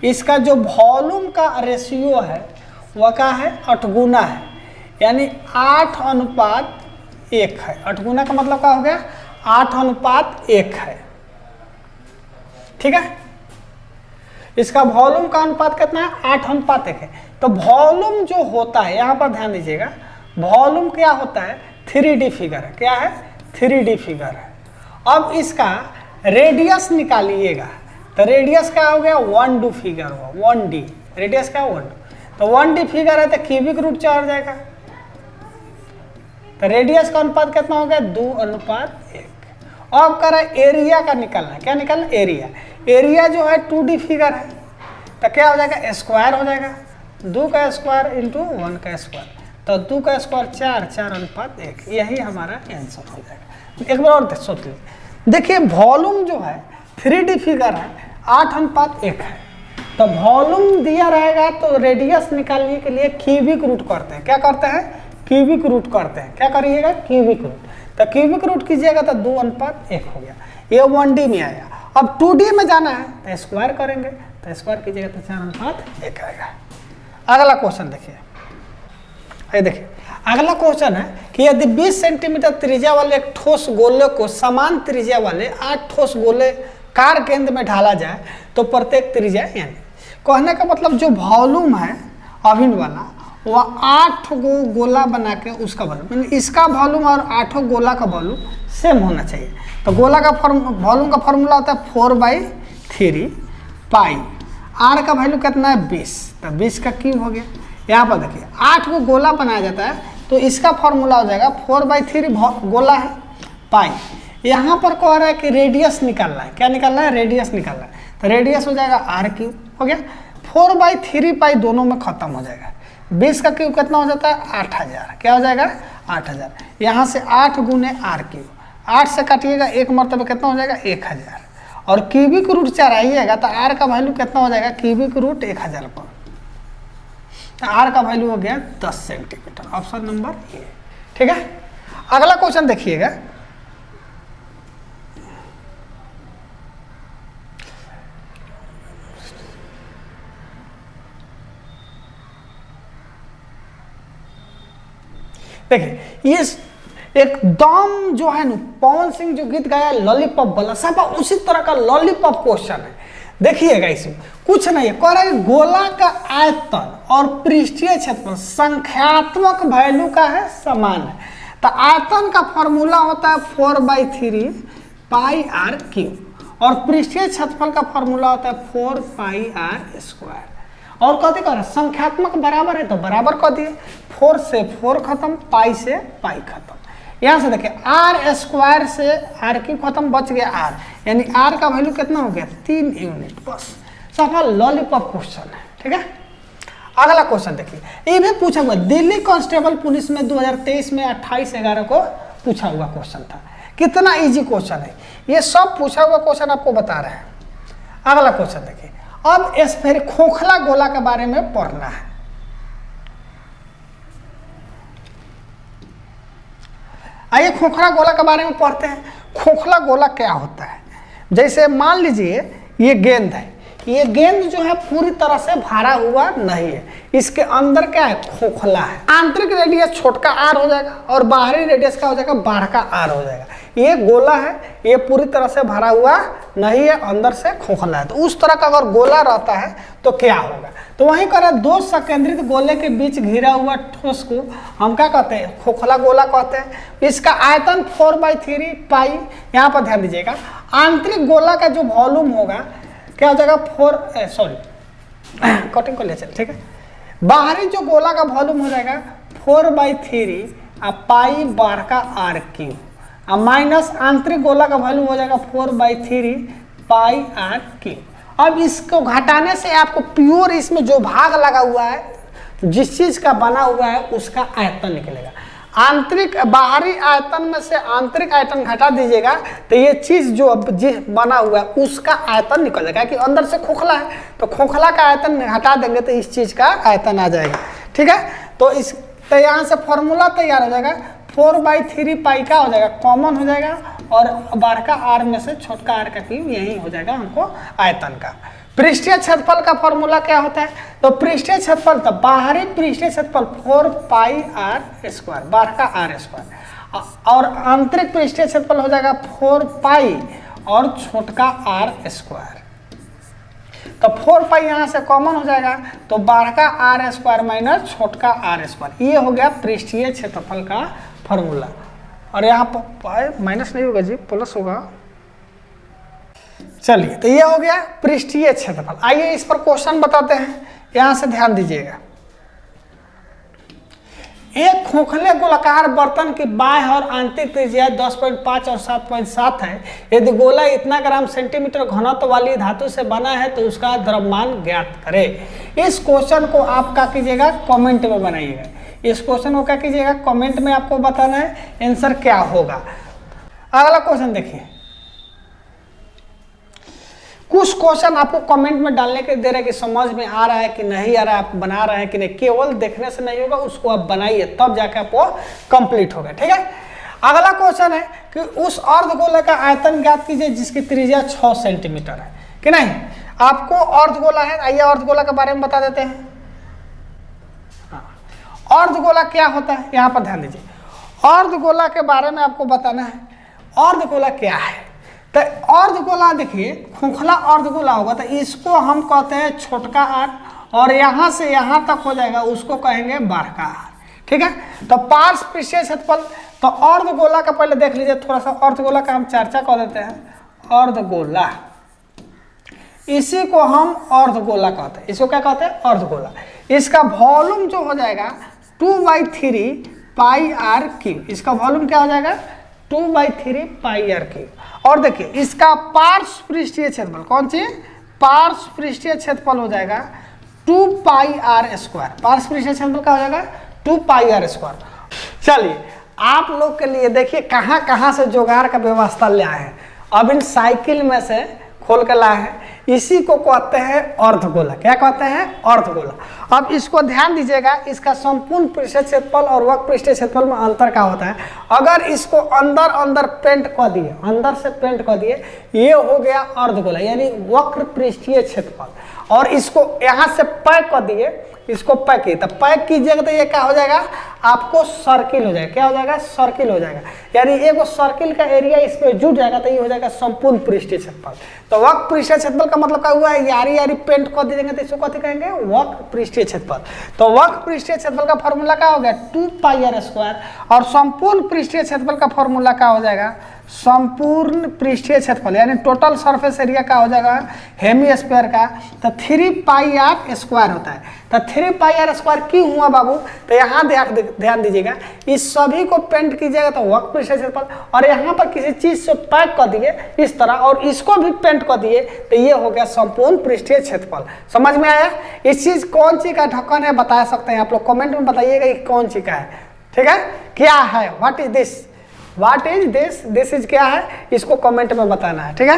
इसका जो वॉल्यूम का रेशियो है वह क्या है 8 गुना है, यानी 8:1 है। 8 गुना का मतलब क्या हो गया 8:1 है, ठीक है। इसका वॉल्यूम का अनुपात कितना है 8:1 है। तो वॉल्यूम जो होता है यहाँ पर ध्यान दीजिएगा, वॉल्यूम क्या होता है 3D फिगर है, क्या है 3D फिगर है। अब इसका रेडियस निकालिएगा तो रेडियस क्या हो गया 1D फिगर हुआ, 1D रेडियस क्या 1D, तो 1D फिगर है तो क्यूबिक रूट 4 जाएगा। तो रेडियस का अनुपात कितना हो गया 2:1। अब करें एरिया का निकालना है, क्या निकालना एरिया। एरिया जो है 2D फिगर है तो क्या हो जाएगा स्क्वायर हो जाएगा, 2 का स्क्वायर इंटू 1 का स्क्वायर, तो 2 का स्क्वायर 4, 4:1, यही हमारा आंसर हो जाएगा। एक बार और सोच लीजिए, देखिए वॉल्यूम जो है 3D फिगर है 8:1 है, तो वॉल्यूम दिया रहेगा तो रेडियस निकालने के लिए क्यूबिक रूट करते हैं, क्या करते हैं क्यूबिक रूट करते हैं, क्या करिएगा क्यूबिक रूट, तो क्यूबिक रूट कीजिएगा तो 2:1 हो गया, ये 1D में आया। अब 2D में जाना है तो स्क्वायर करेंगे, तो स्क्वायर कीजिएगा तो 4:1 आएगा। अगला क्वेश्चन देखिए, ये देखिए अगला क्वेश्चन है कि यदि 20 सेंटीमीटर त्रिज्या वाले एक ठोस गोले को समान त्रिज्या वाले 8 ठोस गोले कार केंद्र में ढाला जाए तो प्रत्येक त्रिज्या यानी कहने का मतलब जो वॉल्यूम है अभिन्न वाला वह 8 गो गोला बना के उसका वॉल्यूम, इसका वॉल्यूम और 8 गोला का वॉल्यूम सेम होना चाहिए। तो गोला का वॉल्यूम का फॉर्मूला होता है 4/3 पाई, आर का वैल्यू कितना है 20, तो 20 का क्यूब हो गया। यहाँ पर देखिए 8 को गोला बनाया जाता है तो इसका फॉर्मूला हो जाएगा 4/3 गोला है पाई। यहाँ पर कह रहा है कि रेडियस निकालना है, क्या निकालना है रेडियस निकालना है, तो रेडियस हो जाएगा r³ हो गया। 4/3 पाई दोनों में खत्म हो जाएगा, 20 का क्यूब कितना हो जाता है 8000, क्या हो जाएगा 8000। यहाँ से 8 गुने r³, 8 से काटिएगा एक मरतबे कितना हो जाएगा 1000, और क्यूबिक रूट 4 आइएगा तो r का वैल्यू कितना हो जाएगा क्यूबिक रूट 1000 पर, तो r का वैल्यू हो गया 10 सेंटीमीटर, ऑप्शन नंबर ए, ठीक है। अगला क्वेश्चन देखिएगा, देखिए ये एकदम जो है ना पवन सिंह जो गीत गाया लॉलीपॉप वाला सब उसी तरह का लॉलीपॉप क्वेश्चन है। देखिएगा इसमें कुछ नहीं है, कह रहा है गोला का आयतन और पृष्ठीय क्षेत्रफल संख्यात्मक वैल्यू का है समान है, तो आयतन का फॉर्मूला होता है 4/3 पाई r³ और पृष्ठीय क्षेत्रफल का फॉर्मूला होता है 4 पाई r²। और कथी कर संख्यात्मक बराबर है तो बराबर कह दिए, 4 से 4 खत्म, पाई से पाई खत्म। यहाँ से देखिए r² से r³ खत्म, बच गया r, यानी r का वैल्यू कितना हो गया 3 यूनिट, बस सफल लॉलीपॉप क्वेश्चन है, ठीक है। अगला क्वेश्चन देखिए, ये भी पूछा हुआ दिल्ली कांस्टेबल पुलिस में 2023 में 28/11 को पूछा हुआ क्वेश्चन था। कितना इजी क्वेश्चन है, ये सब पूछा हुआ क्वेश्चन आपको बता रहे हैं। अगला क्वेश्चन देखिए, अब स्फीयर खोखला गोला के बारे में पढ़ना है। आइए खोखला गोला के बारे में पढ़ते हैं। खोखला गोला क्या होता है, जैसे मान लीजिए ये गेंद है, ये गेंद जो है पूरी तरह से भरा हुआ नहीं है, इसके अंदर क्या है खोखला है। आंतरिक रेडियस छोटका r हो जाएगा और बाहरी रेडियस क्या हो जाएगा बड़का r हो जाएगा। ये गोला है, ये पूरी तरह से भरा हुआ नहीं है, अंदर से खोखला है। तो उस तरह का अगर गोला रहता है तो क्या होगा, तो वहीं कर दो संकेंद्रित गोले के बीच घिरा हुआ ठोस को हम क्या कहते हैं खोखला गोला कहते हैं। इसका आयतन 4/3 पाई, यहाँ पर ध्यान दीजिएगा आंतरिक गोला का जो वॉल्यूम होगा क्या हो जाएगा कटिंग को ले चल, ठीक है। बाहरी जो गोला का वॉल्यूम हो जाएगा 4/3 पाई बड़का r³ माइनस आंतरिक गोला का वैल्यू हो जाएगा 4/3 पाई r³। अब इसको घटाने से आपको प्योर इसमें जो भाग लगा हुआ है जिस चीज का बना हुआ है उसका आयतन निकलेगा। आंतरिक बाहरी आयतन में से आंतरिक आयतन घटा दीजिएगा तो ये चीज जो बना हुआ है उसका आयतन निकल जाएगा, कि अंदर से खोखला है तो खोखला का आयतन हटा देंगे तो इस चीज का आयतन आ जाएगा। ठीक है, तो यहाँ से फॉर्मूला तैयार हो जाएगा, 4/3 पाई का हो जाएगा, कॉमन हो जाएगा और बड़का आर में से छोटका आर का क्यूब यही हो जाएगा हमको आयतन का। पृष्ठीय क्षेत्रफल का फॉर्मूला क्या होता है, तो पृष्ठीय क्षेत्रफल तो बाहरी पृष्ठीय क्षेत्रफल 4πr², बाहर का r², और आंतरिक पृष्ठीय क्षेत्रफल हो जाएगा 4π और छोटका r²। तो 4π यहाँ से कॉमन हो जाएगा तो बाहर का r² माइनस छोटका r², ये हो गया पृष्ठीय क्षेत्रफल का फॉर्मूला। और यहाँ पर माइनस नहीं होगा जी, प्लस होगा। चलिए, तो ये हो गया पृष्ठीय क्षेत्रफल। आइए इस पर क्वेश्चन बताते हैं, यहां से ध्यान दीजिएगा। एक खोखले गोलाकार बर्तन की बाह्य और आंतरिक त्रिज्या 10.5 और 7.7 है। यदि गोला इतना ग्राम सेंटीमीटर घनत्व वाली धातु से बना है तो उसका द्रव्यमान ज्ञात करें। इस क्वेश्चन को आप क्या कीजिएगा, कमेंट में बनाइएगा। इस क्वेश्चन को क्या कीजिएगा, कमेंट में आपको बताना है आंसर क्या होगा। अगला क्वेश्चन देखिए, कुछ क्वेश्चन आपको कमेंट में डालने के दे रहे हैं कि समझ में आ रहा है कि नहीं आ रहा है, आप बना रहे हैं कि नहीं। केवल देखने से नहीं होगा, उसको आप बनाइए तब जाके आपको कंप्लीट होगा। ठीक है, अगला क्वेश्चन है कि उस अर्धगोले का आयतन ज्ञात कीजिए जिसकी त्रिज्या 6 सेंटीमीटर है, कि नहीं। आपको अर्धगोला है, आइए अर्धगोला के बारे में बता देते हैं। अर्धगोला क्या होता है, यहाँ पर ध्यान दीजिए। अर्धगोला के बारे में आपको बताना है, अर्धगोला क्या है। तो अर्धगोला देखिए, खोखला अर्धगोला होगा तो इसको हम कहते हैं छोटका आर, और यहाँ से यहाँ तक हो जाएगा उसको कहेंगे बड़का आर। ठीक है, तो पार्श्व पृष्ठीय क्षेत्रफल, तो अर्धगोला का पहले देख लीजिए थोड़ा सा, अर्धगोला का हम चर्चा कर देते हैं। अर्धगोला, इसी को हम अर्धगोला कहते हैं। इसको क्या कहते हैं, अर्धगोला। इसका वॉल्यूम जो हो जाएगा 2/3 पाई आर क्यूब, इसका वॉल्यूम क्या हो जाएगा 2/3 पाई आर क्यूब। और देखिए इसका पार्श्व पृष्ठीय क्षेत्रफल, कौन सी, पार्श्व पृष्ठीय क्षेत्रफल हो जाएगा 2πr²। पार्श्व पृष्ठीय क्षेत्रफल क्या हो जाएगा 2πr²। चलिए आप लोग के लिए देखिए कहाँ कहाँ से जुगाड़ का व्यवस्था ले आए हैं। अब इन साइकिल में से खोल कर लाए हैं, इसी को कहते हैं अर्धगोला। क्या कहते हैं, अर्धगोला। अब इसको ध्यान दीजिएगा, इसका संपूर्ण पृष्ठीय क्षेत्रफल और वक्र पृष्ठीय क्षेत्रफल में अंतर क्या होता है। अगर इसको अंदर अंदर पेंट कर दिए, अंदर से पेंट कर दिए, ये हो गया अर्धगोला यानी वक्र पृष्ठीय क्षेत्रफल। और इसको यहाँ से पैक कर दिए, इसको पैक किए, तो पैक कीजिएगा तो ये क्या हो जाएगा, आपको सर्किल हो जाएगा। क्या हो जाएगा, सर्किल हो जाएगा। यानी एक सर्किल का एरिया इसमें जुट जाएगा तो ये हो जाएगा संपूर्ण पृष्ठीय क्षेत्रफल। तो वक्र पृष्ठीय क्षेत्रफल का मतलब क्या हुआ है, यारी यारी पेंट कर दीजिएगा तो इसको कथी कहेंगे, वक्र पृष्ठीय क्षेत्रफल। तो वक्र पृष्ठीय क्षेत्रफल का फॉर्मूला क्या हो गया 2πr², और संपूर्ण पृष्ठीय क्षेत्रफल का फॉर्मूला क्या हो जाएगा, संपूर्ण पृष्ठीय क्षेत्रफल यानी टोटल सरफेस एरिया का हो जाएगा हेमीस्फीयर का, तो 3πr² होता है। तो 3πr² क्यों हुआ बाबू, तो यहाँ ध्यान दीजिएगा, इस सभी को पेंट कीजिएगा तो वक्र पृष्ठीय क्षेत्रफल, और यहाँ पर किसी चीज से पैक कर दिए इस तरह और इसको भी पेंट कर दिए तो ये हो गया संपूर्ण पृष्ठीय क्षेत्रफल। समझ में आया। इस चीज कौन सी का ढक्कन है बता सकते हैं आप लोग, कमेंट में बताइएगा कि कौन सी का है। ठीक है, क्या है, what is this, what is this, this is क्या है, इसको कमेंट में बताना है। ठीक है,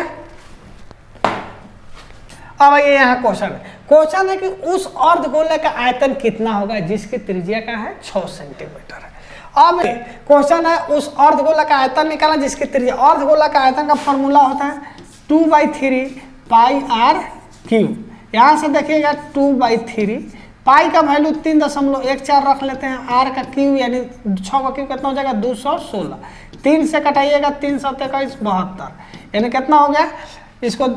अब ये यहाँ क्वेश्चन है कि उस अर्धगोले का आयतन कितना होगा जिसकी त्रिज्या का है 6 सेंटीमीटर है। अब क्वेश्चन है उस अर्धगोला का आयतन निकालना जिसकी त्रिज्या, अर्धगोला का आयतन का फॉर्मूला होता है 2/3 पाई आर क्यूब। यहाँ से देखिएगा 2/3, पाई का वैल्यू 3.14 रख लेते हैं, आर का क्यूब यानी 6 का क्यूब कितना हो जाएगा 216, 3 से कटाइएगा 3 7 21 72, यानी कितना हो गया, इसको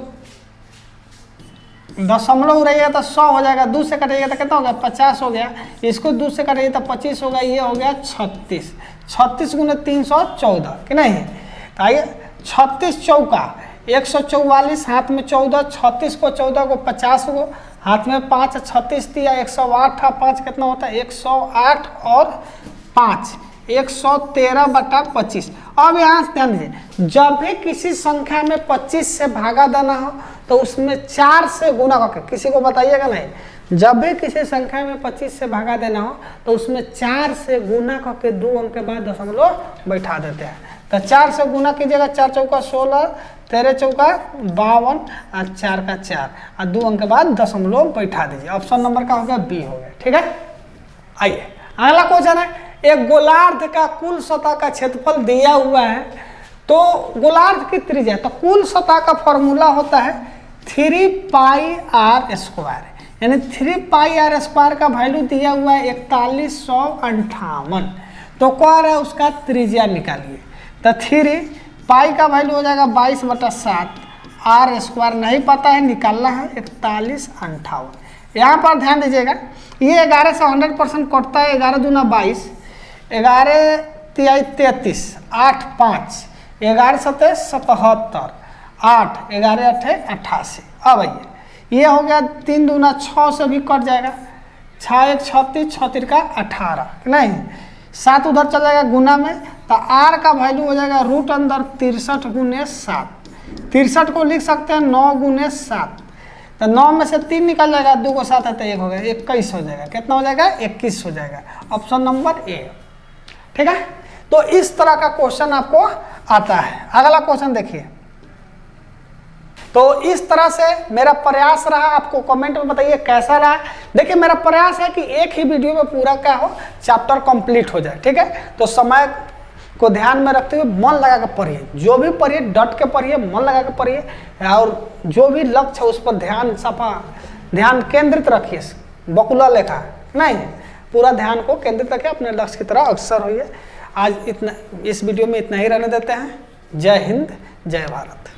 दशमलव रहिएगा तो 100 हो जाएगा, 2 से कटाइएगा तो कितना हो गया 50 हो गया, इसको 2 से कटाइएगा तो 25 होगा, ये हो गया 36, 36 गुने 314 कि नहीं। तो आइए 36 चौका 144, हाथ में 14, 36 को 14 को 50 को, हाथ में 5, 36 दिया 108, 5 कितना होता है 108 और 5 113/25। अब यहाँ से ध्यान दीजिए, जब भी किसी संख्या में 25 से भागा देना हो तो उसमें 4 से गुना करके, किसी को बताइएगा नहीं, जब भी किसी संख्या में 25 से भागा देना हो तो उसमें 4 से गुना करके 2 अंक के बाद दशमलव बैठा देते हैं। तो 4 से गुना कीजिएगा, 4 चौका 16, 13 चौका 52 और 4 का 4 और 2 अंक के बाद दशमलव बैठा दीजिए। ऑप्शन नंबर का हो गया बी हो गया। ठीक है, आइए अगला क्वेश्चन है, एक गोलार्ध का कुल सतह का क्षेत्रफल दिया हुआ है, तो गोलार्ध की त्रिज्या, तो कुल सतह का फॉर्मूला होता है 3πr², यानी 3πr² का वैल्यू दिया हुआ है 4158, तो कह रहा है उसका त्रिज्या निकालिए। तो 3 पाई का वैल्यू हो जाएगा 22/7, r² नहीं पता है, निकालना है 4158। यहाँ पर ध्यान दीजिएगा, ये 11 से 100% कटता है, 11 दूना 22, 11 तिहाई 33, 8 5, 11 सतह 77, 8 11 8 88। अब आइए ये हो गया 3 दूना 6 से भी कट जाएगा, 6 1 36, 6 3 का 18, नहीं 7 उधर चल जाएगा गुना में, तो r का वैल्यू हो जाएगा √63 × 7। 63 को लिख सकते हैं 9 × 7, तो 9 में से 3 निकल जाएगा, 2 को 7 है तो 1 हो गया, 21 हो जाएगा। कितना हो जाएगा? 21 हो जाएगा। Option number A. ठीक है, तो इस तरह का क्वेश्चन आपको आता है। अगला क्वेश्चन देखिए, तो इस तरह से मेरा प्रयास रहा, आपको कमेंट में बताइए कैसा रहा। देखिए मेरा प्रयास है कि एक ही वीडियो में पूरा क्या हो, चैप्टर कंप्लीट हो जाए। ठीक है, तो समय को ध्यान में रखते हुए मन लगा कर पढ़िए, जो भी पढ़िए डट के पढ़िए, मन लगा कर पढ़िए, और जो भी लक्ष्य है उस पर ध्यान केंद्रित रखिए, बकुला लेखा नहीं, पूरा ध्यान को केंद्रित रखिए, अपने लक्ष्य की तरह अग्रसर होइए। आज इतना, इस वीडियो में इतना ही रहने देते हैं। जय हिंद, जय भारत।